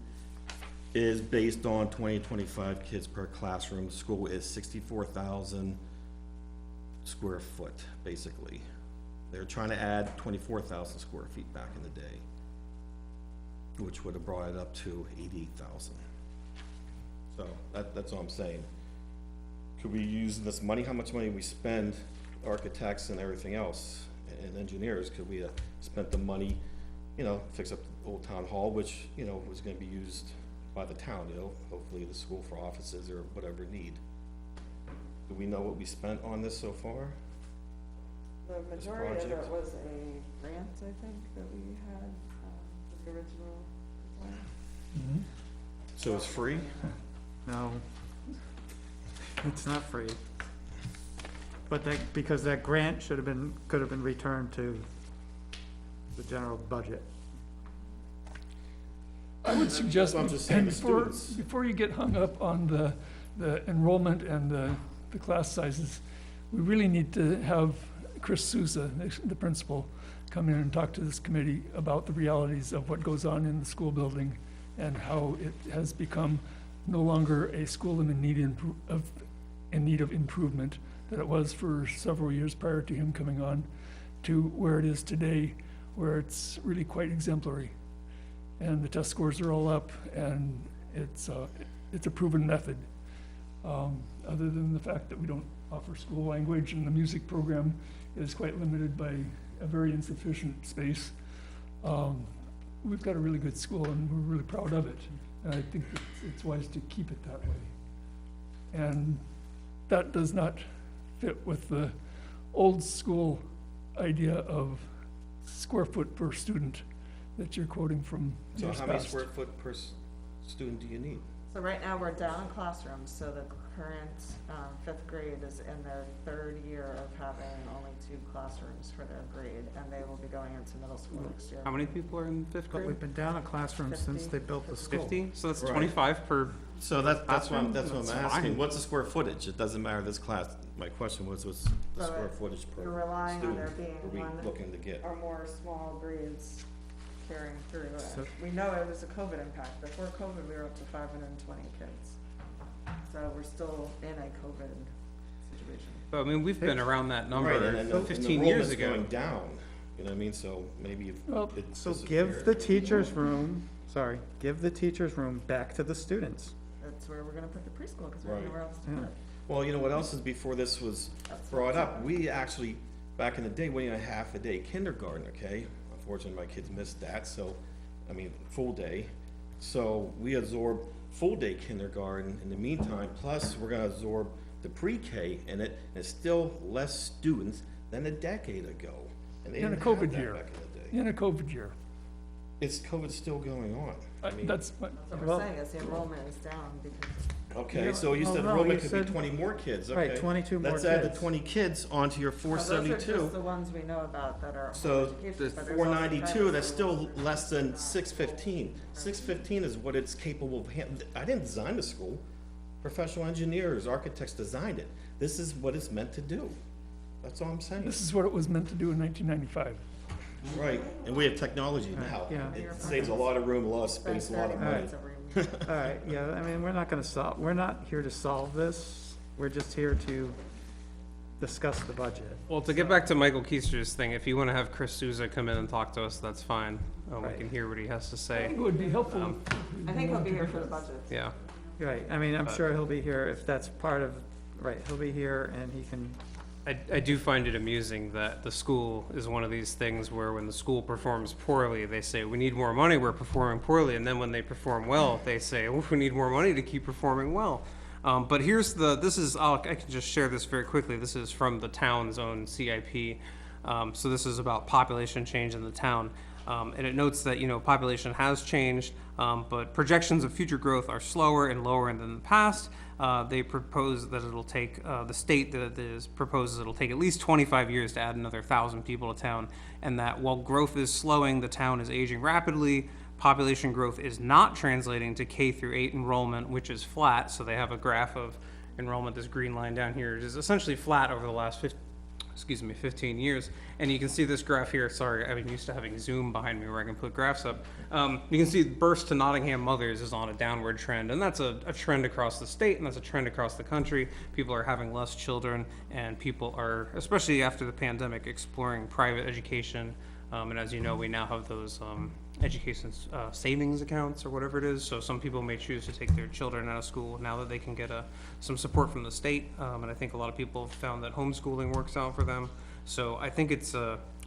is based on 20 to 25 kids per classroom. The school is 64,000 square foot, basically. They're trying to add 24,000 square feet back in the day, which would have brought it up to 88,000. So that's all I'm saying. Could we use this money, how much money we spend, architects and everything else, and engineers, could we have spent the money, you know, fix up the old town hall, which, you know, was gonna be used by the town, you know, hopefully the school for offices or whatever need. Do we know what we spent on this so far? The majority of it project. was a grant, I think, that we had, for the original design. So it's free? No, It's not free. But that, because that grant should have been, could have been returned to the general budget. I would suggest, I'm just saying, the before, students. before you get hung up on the enrollment and the class sizes, we really need to have Chris Souza, the principal, come in and talk to this committee about the realities of what goes on in the school building and how it has become no longer a school in need of improvement that it was for several years prior to him coming on, to where it is today, where it's really quite exemplary. And the test scores are all up, and it's a proven method. Other than the fact that we don't offer school language, and the music program is quite limited by a very insufficient space. We've got a really good school, and we're really proud of it. And I think that it's wise to keep it that way. And that does not fit with the old school idea of square foot per student that you're quoting from So years how many past. square foot per student do you need? So right now, we're down in classrooms, so the current, fifth grade is in their third year of having only 2 classrooms for their grade, and they will be going into middle school next year. How many people are in fifth But grade? we've been down a classroom since 50. they built the school. 50? So that's Right. 25 per, So that's what Classroom? that's what I'm That's asking. fine. What's the square footage? It doesn't matter this class. My question was, what's the So square footage per You're relying on there student being are we one looking to get? or more small grades carrying through. So- We know it was a COVID impact. Before COVID, we were up to 520 kids. So we're still in a COVID situation. but I mean, we've been around that Right, number and the 15 years enrollment's ago. going down, you know what I mean? So maybe if Well, it So give disappeared. the teachers room, give the teachers room back to the students. That's where we're gonna put the preschool, because we have Right. nowhere else to Yeah. put it. Well, you know what else is before this was That's brought what's up? We actually, back in the day, went in a half a day kindergarten, okay? Unfortunately, my kids missed that, so, I mean, full day. So we absorbed full day kindergarten in the meantime, plus we're gonna absorb the pre-K in it, and it's still less students than a decade ago. And they In a didn't have COVID that year. back in the day. In a COVID year. Is COVID still going on? I mean, That's, What Well- we're saying is the enrollment is down because okay, so you Well, said no, enrollment you could be said- 20 more kids, Right, okay? 22 more Let's add the kids. 20 kids onto your Those are 472. just the ones we know about that are. So home education, the but there's also 492, private that's schools. still less than 615. 615 is what it's capable of, I didn't design the school. Professional engineers, architects designed it. This is what it's meant to do. That's all I'm saying. this is what it was meant to do in 1995. Right, and we have technology now. Yeah. It saves a lot of room, a lot of Spend space, a lot 30 of money. minutes every week. All right, yeah, I mean, we're not here to solve this. We're just here to discuss the budget. Well, to get back to Michael Keister's thing, if you want to have Chris Souza come in and talk to us, that's fine. We Right. can hear what he has to I say. think it would be helpful. I think he'll be here for the budget. Yeah. Right, I mean, I'm sure he'll be here if that's part of, right, he'll be here and he can, I do find it amusing that the school is one of these things where when the school performs poorly, they say, we need more money, we're performing poorly. And then when they perform well, they say, oh, we need more money to keep performing well. But here's I can just share this very quickly. This is from the town's own CIP. So this is about population change in the town. And it notes that, population has changed, but projections of future growth are slower and lower than the past. They propose that it'll take, the state proposes it'll take at least 25 years to add another 1,000 people to town, and that while growth is slowing, the town is aging rapidly. Population growth is not translating to K through 8 enrollment, which is flat. So they have a graph of enrollment, this green line down here, is essentially flat over the last 15 years. And you can see this graph here. Sorry, I'm used to having Zoom behind me where I can put graphs up. You can see births to Nottingham mothers is on a downward trend, and that's a trend across the state, and that's a trend across the country. People are having less children, and people are, especially after the pandemic, exploring private education. And as you know, we now have those education savings accounts or whatever it is. So some people may choose to take their children out of school now that they can get some support from the state. And I think a lot of people have found that homeschooling works out for them. So I think it's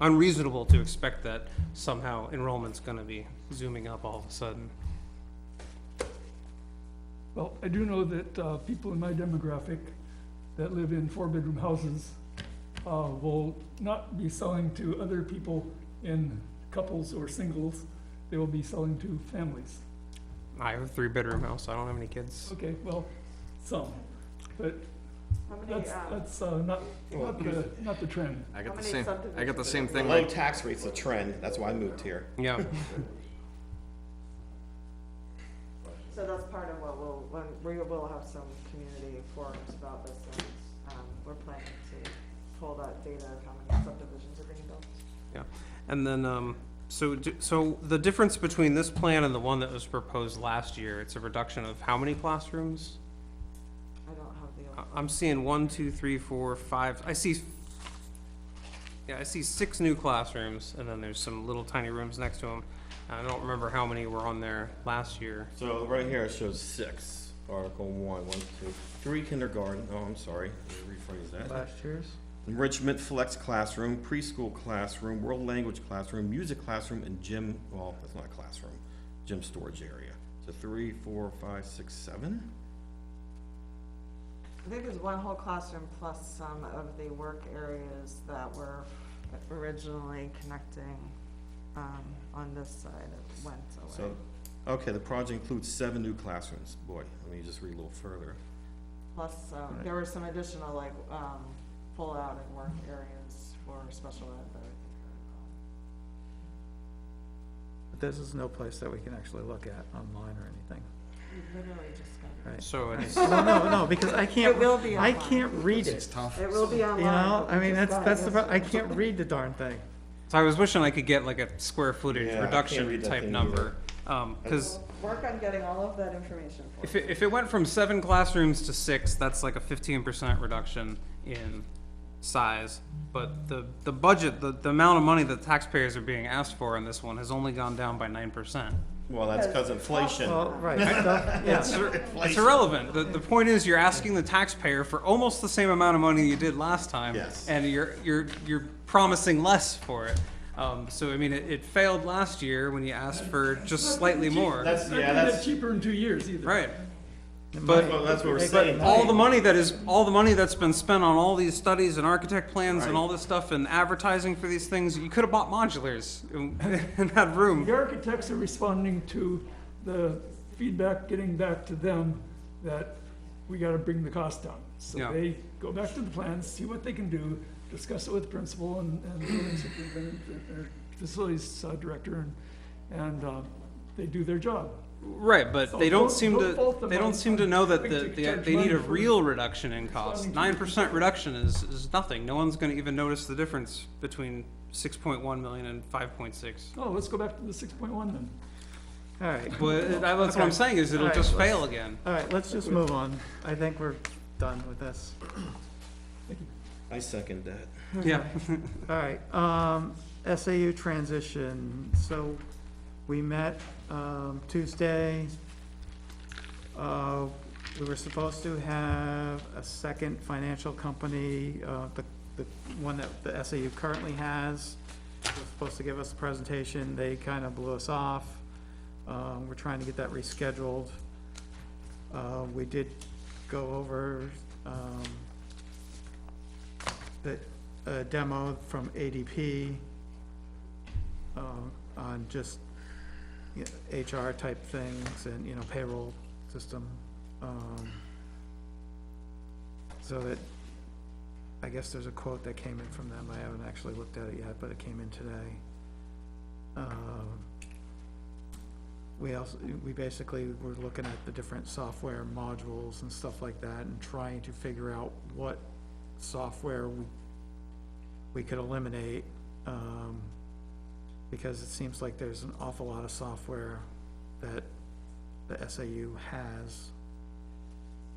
unreasonable to expect that somehow enrollment's going to be zooming up all of a sudden. Well, I do know that people in my demographic that live in 4-bedroom houses will not be selling to other people in couples or singles. They will be selling to families. I have a 3-bedroom house. I don't have any kids. Okay, well, some. But How many, That's not the trend. I got How the many same, I got the subdivisions same are thing, Low like, tax rate's a trend, that's why I moved here. Yeah. So that's part of what when we will have some community forums about this, and, we're planning to pull that data of how many subdivisions are being built. Yeah, and then, so the difference between this plan and the one that was proposed last year, it's a reduction of how many classrooms? I don't have the. I'm seeing 1, 2, 3, 4, 5, I see 6 new classrooms, and then there's some little tiny rooms next to them. I don't remember how many were on there last year. So right here it shows 6, Article 1, 1, 2, 3 kindergarten, oh, I'm sorry, let me rephrase that. Last year's? Enrichment flex classroom, preschool classroom, world language classroom, music classroom, and gym, well, that's not a classroom, gym storage area. So 3, 4, 5, 6, 7? I think there's one whole classroom plus some of the work areas that were originally connecting, on this side. It went away. So, okay, the project includes 7 new classrooms. Boy, let me just read a little further. Plus, there were some additional, like, pull out and work areas for special ed that I think But this is no place that we can actually look at online or anything. we literally just got it. Right. So it's, Well, no, because I can't, It will be I online. can't read it. It will be online. You know, but I we mean, just got it that's the, I yesterday. can't read the darn thing. so I was wishing I could get like a square footage Yeah, I can't reduction read that type thing number. Cause Work on getting all of that information for you. if it went from 7 classrooms to 6, that's like a 15% reduction in size. But the budget, the amount of money that taxpayers are being asked for in this one has only gone down by 9%. Well, that's because inflation. Well, right, so, yeah, It's irrelevant. The point is you're asking the taxpayer for almost the same amount of money you did last time. Yes. And you're promising less for it. So I mean, it failed last year when you asked for just slightly more. That's, It's not yeah, gonna get that's, cheaper in 2 years either. Right. well, that's what we're saying. All the money that's been spent on all these studies and architect plans and all this stuff and advertising for these things, you could have bought modulars and had room. The architects are responding to the feedback, getting back to them that we gotta bring the cost down. So Yeah. they go back to the plans, see what they can do, discuss it with the principal and building superintendent, or facilities director, and they do their job. Right, but So they don't both- seem both to, of they them don't seem to know that quick to charge they need money a for real reduction in cost. responding to 9% reduction is nothing. No one's gonna even notice the difference between 6.1 million and 5.6. Oh, let's go back to the 6.1 then. all right, But that's what I'm Okay. saying, is it'll Alright, just let's- fail again. all right, let's just move on. I think we're done with this. I second that. Yeah. All right, SAU transition, so we met, Tuesday. We were supposed to have a second financial company, the one that the SAU currently has, was supposed to give us a presentation, they kind of blew us off. We're trying to get that rescheduled. We did go over, the demo from ADP on just, you know, HR type things and, you know, payroll system. So that, I guess there's a quote that came in from them. I haven't actually looked at it yet, but it came in today. We basically were looking at the different software modules and stuff like that and trying to figure out what software we could eliminate, because it seems like there's an awful lot of software that the SAU has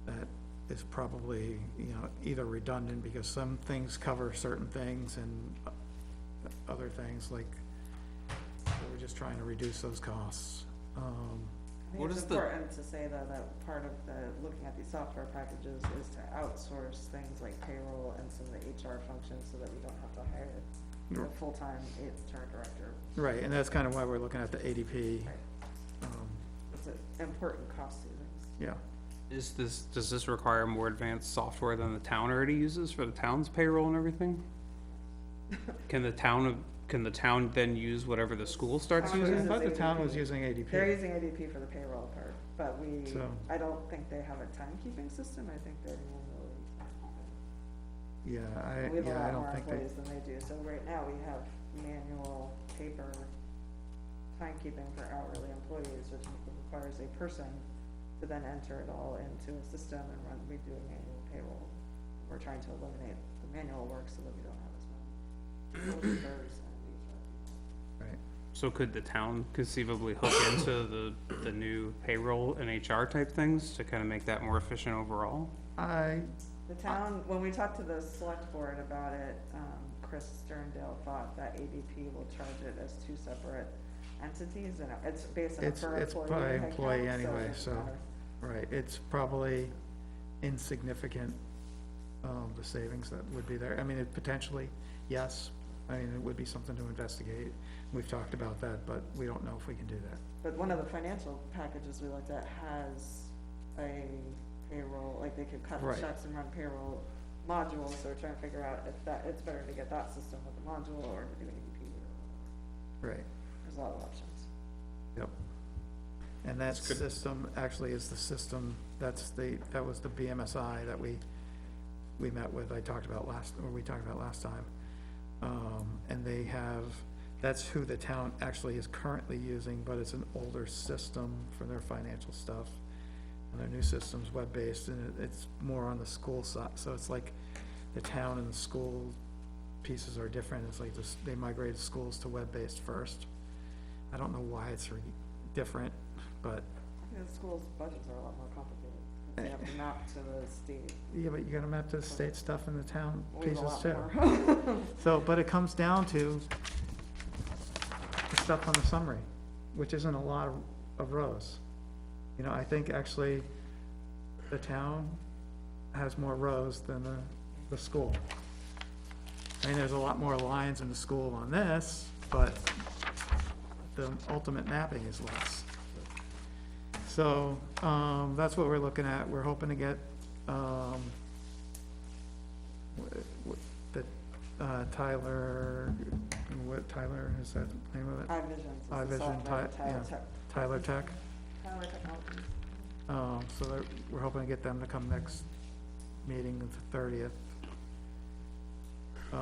that is probably, you know, either redundant because some things cover certain things and other things, like, so we're just trying to reduce those costs. I think What it's is the- important to say though, that part of the, looking at these software packages is to outsource things like payroll and some of the HR functions so that we don't have to hire a full-time HR director. Right, and that's kind of why we're looking at the ADP. It's an important cost savings. Yeah, Does this require more advanced software than the town already uses for the town's payroll and everything? Can the town then use whatever the school starts Town using? I thought the uses town ADP. was using They're ADP. using ADP for the payroll part, but So- I don't think they have a timekeeping system, I think they're manually We have a I lot don't more think they, employees than they do, so right now we have manual paper timekeeping for hourly employees, which requires a person to then enter it all into a system and we do a manual payroll. We're trying to eliminate the manual work so that we don't have as many bookkeepers and HR people. right. So could the town conceivably hook into the new payroll and HR type things to kind of make that more efficient overall? The town, when we talked to the select board about it, Chris Sterndale thought that ADP will charge it as two separate entities, and it's based on a per It's employee. by head employee count, anyway, it doesn't so, matter. right, it's probably insignificant, the savings that would be there. I mean, it potentially, yes, I mean, it would be something to investigate. We've talked about that, but we don't know if we can do that. But one of the financial packages we looked at has a payroll, like they could cut Right. checks and run payroll modules, so we're trying to figure out if that, it's better to get that system with the module or to do ADP or, Right, there's a lot of options. yep. And that That's good. system actually is the system, that was the BMSI that we met with, we talked about last time. And they have, that's who the town actually is currently using, but it's an older system for their financial stuff. And their new system's web-based, and it's more on the school side, so it's like the town and the school pieces are different. It's like this, they migrated schools to web-based first. I don't know why it's different, but, I think the school's budgets are a lot more complicated, 'cause they have to map to the state. yeah, but you gotta map to the state stuff and the town We have a pieces lot too. more. So, but it comes down to the stuff on the summary, which isn't a lot of rows. You know, I think actually the town has more rows than the school. I mean, there's a lot more lines in the school on this, but the ultimate mapping is less. So, that's what we're looking at. We're hoping to get, Tyler, is that the name of it? iVisions. iVision, Tyler Tech. Tyler Technologies. So we're hoping to get them to come next meeting, the 30th. Did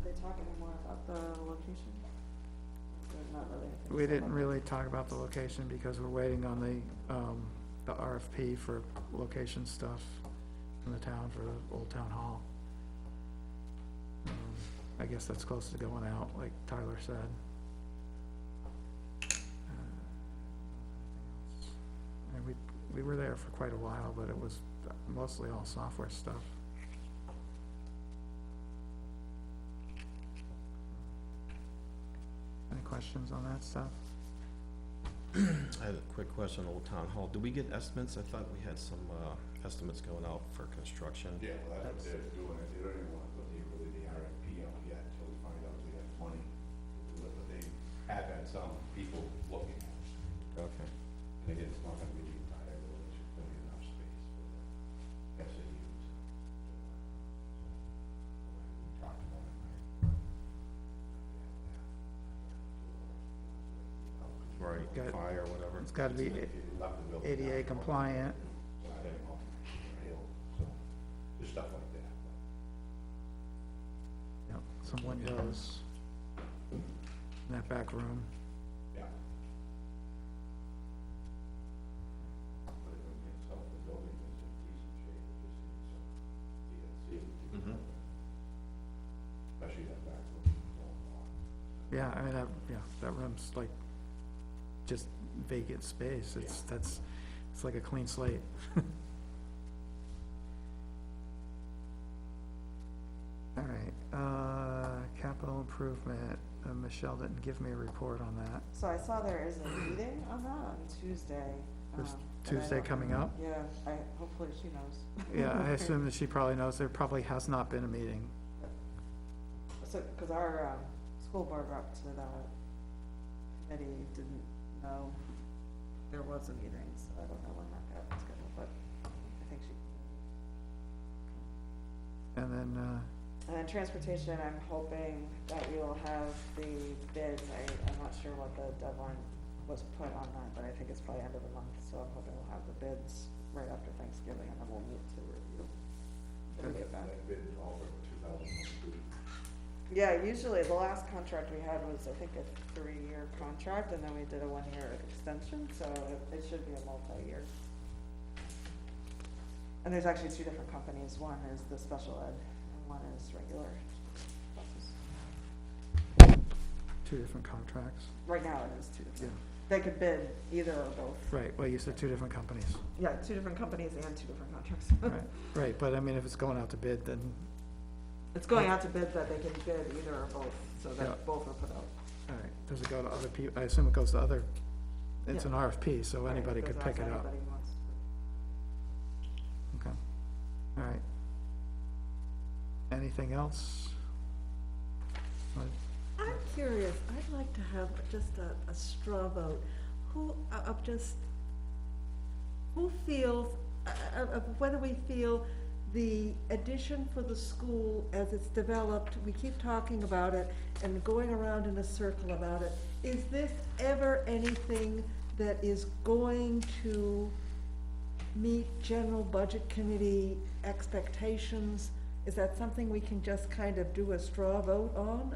they talk anymore about the location? There's not really anything. We said didn't about really talk about the location because we're waiting on the RFP for location stuff in the town for the old town hall. I guess that's close to going out, like Tyler said. And we were there for quite a while, but it was mostly all software stuff. Any questions on that stuff? I had a quick question on Old Town Hall. Do we get estimates? I thought we had some, estimates going out for construction. Yeah, well, that's what they're doing, they don't even want to put the RFP out yet until we find out if we have money to do it, but they have had some people looking at it. Okay. And again, it's not gonna be the entire village, it's gonna be enough space for the SAUs. We talked about it, Right, Got- fire, whatever. It's gotta be left the building ADA down. compliant. So I had him off the hill, so, just stuff like that. Yep, some windows in that back room. Yeah. But in itself, the building is in decent shape, it just needs some TLC. Especially that back room. Yeah, I mean, that room's like just vacant space. It's like a clean slate. All right, capital improvement. Michelle didn't give me a report on that. So I saw there is a meeting on that on Tuesday. This but I Tuesday don't- coming up? Yeah, hopefully she knows. Yeah, I assume that she probably knows. There probably has not been a meeting. So, cause our, school board rep to the committee didn't know there was a meeting, so I don't know when that got scheduled, but I think she. And then, And then transportation, I'm hoping that we will have the bids. I'm not sure what the deadline was put on that, but I think it's probably end of the month, so I'm hoping we'll have the bids right after Thanksgiving, and then we'll meet to review Let me get back. That bid all for 2022. Yeah, usually the last contract we had was, I think, a 3-year contract, and then we did a 1-year extension, so it should be a multi-year. And there's actually 2 different companies. One is the special ed, and one is regular buses. 2 different contracts. Right now it is 2 Yeah. different. They could bid either or both. Right, well, you said 2 different companies. Yeah, 2 different companies and 2 different contracts. Right, right, but I mean, if it's going out to bid, then, It's going out to bid that they can bid either or both, so Yeah. that both are put out. all right, does it go to other people? I assume it goes to other, it's Yeah. an RFP, so Right, anybody could goes pick out it to up. anybody who wants. Okay, all right. Anything else? I'm curious, I'd like to have just a straw vote. Who, of just, who feels, of whether we feel the addition for the school as it's developed, we keep talking about it and going around in a circle about it. Is this ever anything that is going to meet general budget committee expectations? Is that something we can just kind of do a straw vote on?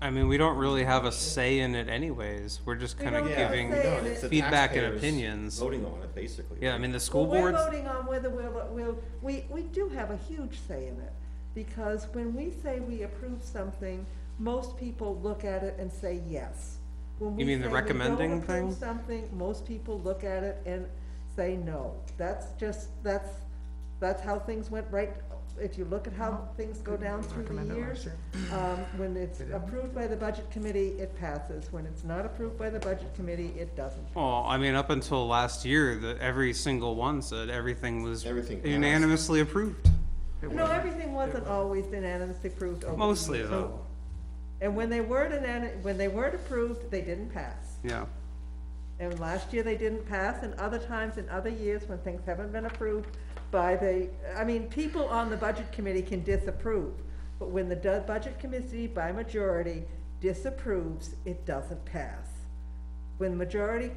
I mean, we don't really have a say in it anyways. We're just We kind of don't have a giving say in it's the feedback and taxpayers opinions. Voting on it, basically. Yeah, I mean, the school Well, boards, we're voting on whether we do have a huge say in it, because when we say we approve something, most people look at it and say yes. When we You mean the say we don't recommending approve thing? something, most people look at it and say no. That's just, that's how things went, right? If you look at how things go down through the Recommend it last years, year. when it's approved by the budget committee, it passes. When it's not approved by the budget committee, it doesn't. well, I mean, up until last year, every single one said everything was Everything passed. unanimously approved. No, everything wasn't always unanimously approved over the Mostly years. though, And when they weren't approved, they didn't pass. yeah. And last year they didn't pass, and other times in other years when things haven't been approved by people on the budget committee can disapprove, but when the budget committee by majority disapproves, it doesn't pass. When the majority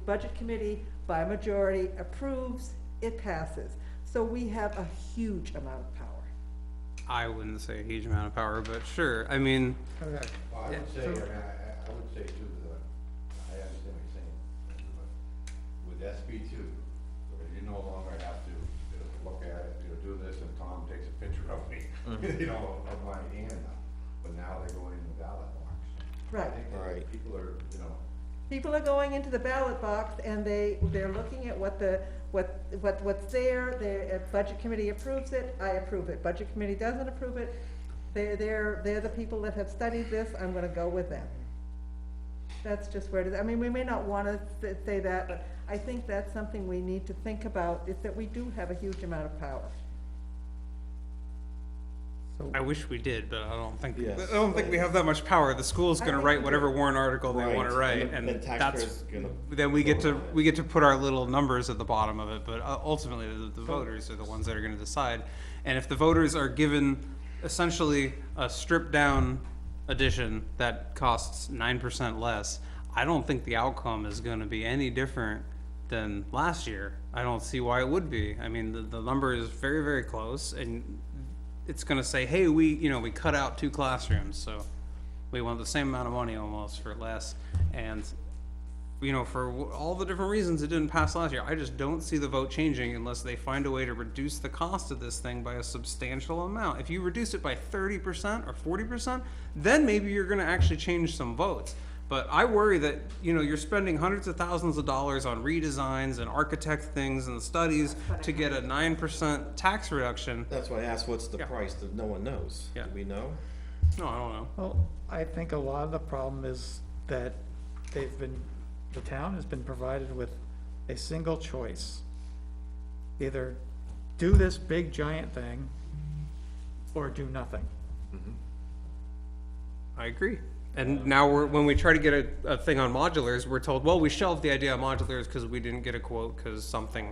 budget committee by majority approves, it passes. So we have a huge amount of power. I wouldn't say a huge amount of power, but sure, I mean, Okay, Well, I Yeah, would say, I mean, I would say too, that, I understand what you're saying, but with SB two, you no longer have to, look at it, do this, and Tom takes a picture of me, of my hand now, but now they're going in the ballot box. Right. I think that Right. people are, People are going into the ballot box and they're looking at what's there, if budget committee approves it, I approve it. Budget committee doesn't approve it, they're the people that have studied this, I'm gonna go with them. That's just where it is. I mean, we may not wanna say that, but I think that's something we need to think about, is that we do have a huge amount of power. so, I wish we did, but I don't think Yes. we have that much power. The school's I gonna think write we whatever do. warrant article they wanna Right, write, and the that's, taxpayers gonna then we get vote to, on it. we get to put our little numbers at the bottom of it, but ultimately, the voters are the ones that are gonna decide. And if the voters are given essentially a stripped-down edition that costs 9% less, I don't think the outcome is gonna be any different than last year. I don't see why it would be. I mean, the number is very, very close, and it's gonna say, hey, we cut out 2 classrooms, so we want the same amount of money almost for less. And, for all the different reasons it didn't pass last year, I just don't see the vote changing unless they find a way to reduce the cost of this thing by a substantial amount. If you reduce it by 30% or 40%, then maybe you're gonna actually change some votes. But I worry that, you're spending hundreds of thousands of dollars on redesigns and architect things and studies to get a 9% tax reduction. That's why I asked, what's the Yeah. price, that no one knows? Yeah. Do we know? No, I don't know. well, I think a lot of the problem is that the town has been provided with a single choice. Either do this big giant thing, or do nothing. I agree. And now when we try to get a thing on modulars, we're told, well, we shelved the idea of modulars because we didn't get a quote because something.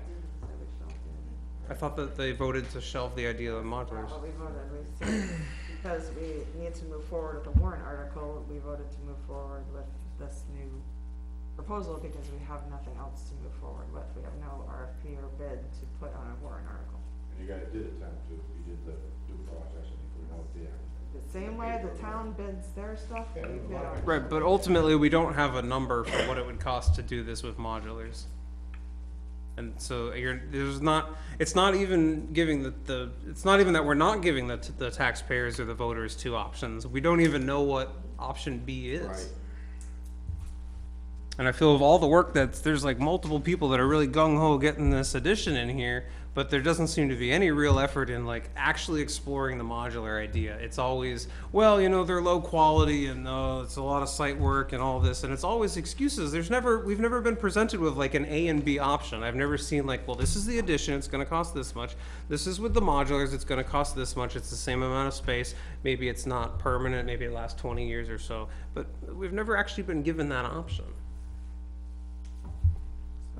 I thought that they voted to shelve the idea of modulars. Well, we voted, we said, because we need to move forward with the warrant article, we voted to move forward with this new proposal because we have nothing else to move forward with. We have no RFP or bid to put on a warrant article. And you guys did attempt to, you did the due process, and you put out there. The same way the town bids their stuff, we bid ours. Right, but ultimately, we don't have a number for what it would cost to do this with modulars. And so there's not, it's not even giving it's not even that we're not giving the taxpayers or the voters two options. We don't even know what option B is. Right. And I feel of all the work there's like multiple people that are really gung-ho getting this addition in here, but there doesn't seem to be any real effort in like actually exploring the modular idea. It's always, well, you know, they're low quality and it's a lot of site work and all this, and it's always excuses. We've never been presented with like an A and B option. I've never seen like, well, this is the addition, it's gonna cost this much. This is with the modulars, it's gonna cost this much. It's the same amount of space. Maybe it's not permanent, maybe it lasts 20 years or so, but we've never actually been given that option.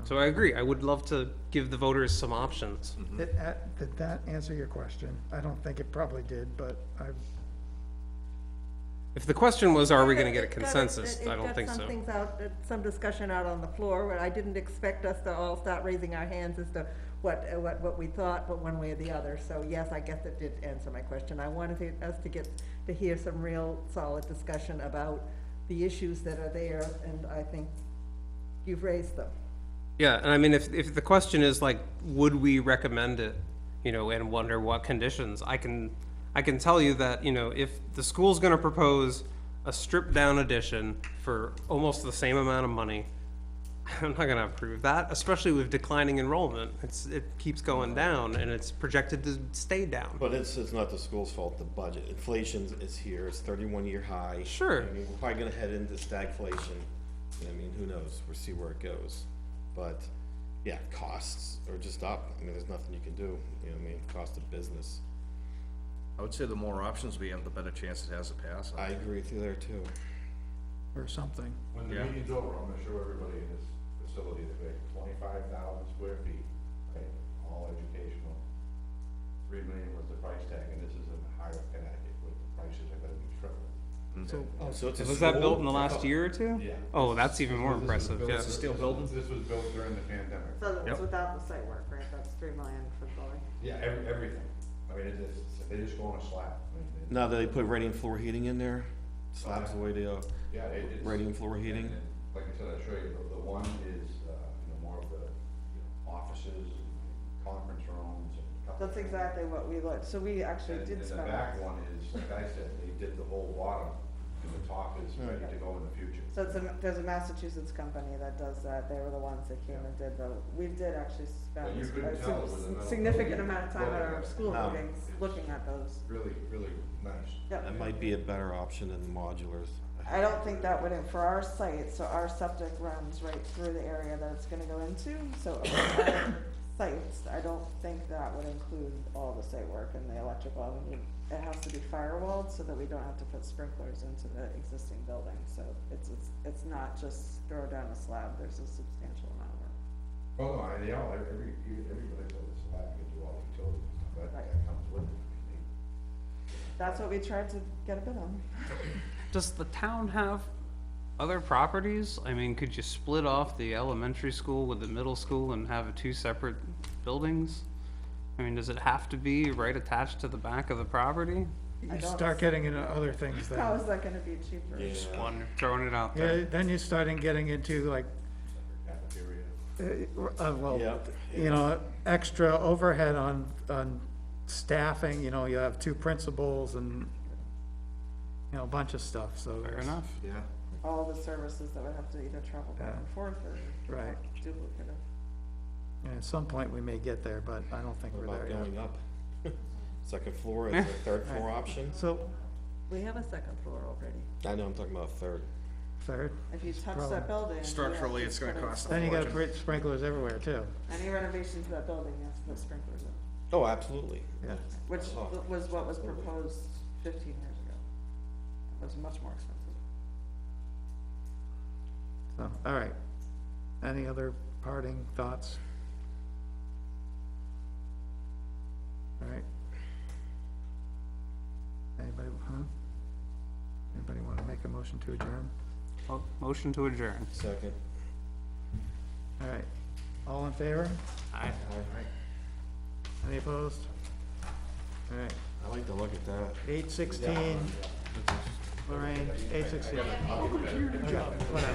So I agree, I would love to give the voters some options. Did that answer your question? I don't think it probably did, but If the question was, are we gonna get a It got- consensus, it I don't got think some so. things out, some discussion out on the floor, where I didn't expect us to all start raising our hands as to what we thought, but one way or the other. So yes, I guess it did answer my question. I wanted us to get to hear some real solid discussion about the issues that are there, and I think you've raised them. Yeah, and I mean, if the question is like, would we recommend it, you know, and wonder what conditions, I can tell you that, you know, if the school's gonna propose a stripped down addition for almost the same amount of money, I'm not gonna approve that, especially with declining enrollment. It keeps going down and it's projected to stay down. But it's not the school's fault, the budget. Inflation is here, it's 31-year high. Sure. I mean, we're probably gonna head into stagflation. I mean, who knows? We'll see where it goes. But, yeah, costs are just up. I mean, there's nothing you can do, you know what I mean? Cost of business. I would say the more options we have, the better chance it has to pass. I agree with you there too. or something. When the Yeah. meeting's over, I'm gonna show everybody in this facility that we have 25,000 square feet, right, all educational. 3 million was the price tag, and this is in the heart of Connecticut, where the prices are gonna be triple. So, So it's a Was that school? built in the last year or two? Yeah. Oh, that's even more This was impressive, built- yeah. It's a steel building? This was built during the pandemic. So that's Yep. without the site work, right? That's 3 million for the building. Yeah, everything. I mean, they just go on a slab. I mean, Now that they put radiant floor heating in there, slabs the way to, Yeah, it's. radiant floor heating. and like I said, I'll show you, the one is, more of the, offices and conference rooms and. a couple That's of- exactly what we looked, so we actually did And the spend. back one is, like I said, they did the whole bottom, and the top is ready to go in the future. So there's a Massachusetts company that does that, they were the ones that came and did we did actually spend But you a couldn't tell it was another significant building. amount of time at our Building. school Oh. meetings, looking at those. Really, really nice. Yep. that might be a better option than the modulars. I don't think that would, for our site, so our septic runs right through the area that it's gonna go into, so our sites, I don't think that would include all the site work and the electrical. I mean, it has to be firewalled so that we don't have to put sprinklers into the existing building, so it's not just throw down a slab, there's a substantial amount of work. Well, no, everybody does this, I can do all the utilities and stuff, Right. that comes with it. That's what we tried to get a bid on. Does the town have other properties? I mean, could you split off the elementary school with the middle school and have two separate buildings? I mean, does it have to be right attached to the back of the property? I you don't- start getting into other things How then. is that gonna be cheaper? Just throwing it out Yeah, there. then you're starting getting into like, Cafeteria. well, Yeah. you know, extra overhead on staffing, you know, you have two principals and, you know, a bunch of stuff, so. Fair there's- enough. Yeah. All the services that would have to either travel back Yeah. and forth or Right. duplicative. And at some point, we may get there, but I don't think What we're about there going yet. up? Second floor, is there a third floor option? So, We have a second floor already. I know, I'm talking about third. third, If you touch Problem. that building. you have Structurally, to it's gonna put in- cost a then you gotta fortune. put sprinklers everywhere too. Any renovation to that building, you have to put sprinklers in, Oh, absolutely. Yeah. which Oh. was what was proposed 15 years ago. It was much more expensive. So, all right. Any other parting thoughts? All right. Anybody, Anybody wanna make a motion to adjourn? Motion to adjourn. Second. All right, all in favor? Aye. Any opposed? All right, I like to look at that. 8:16, Lorraine, 8:16. Good job. Whatever.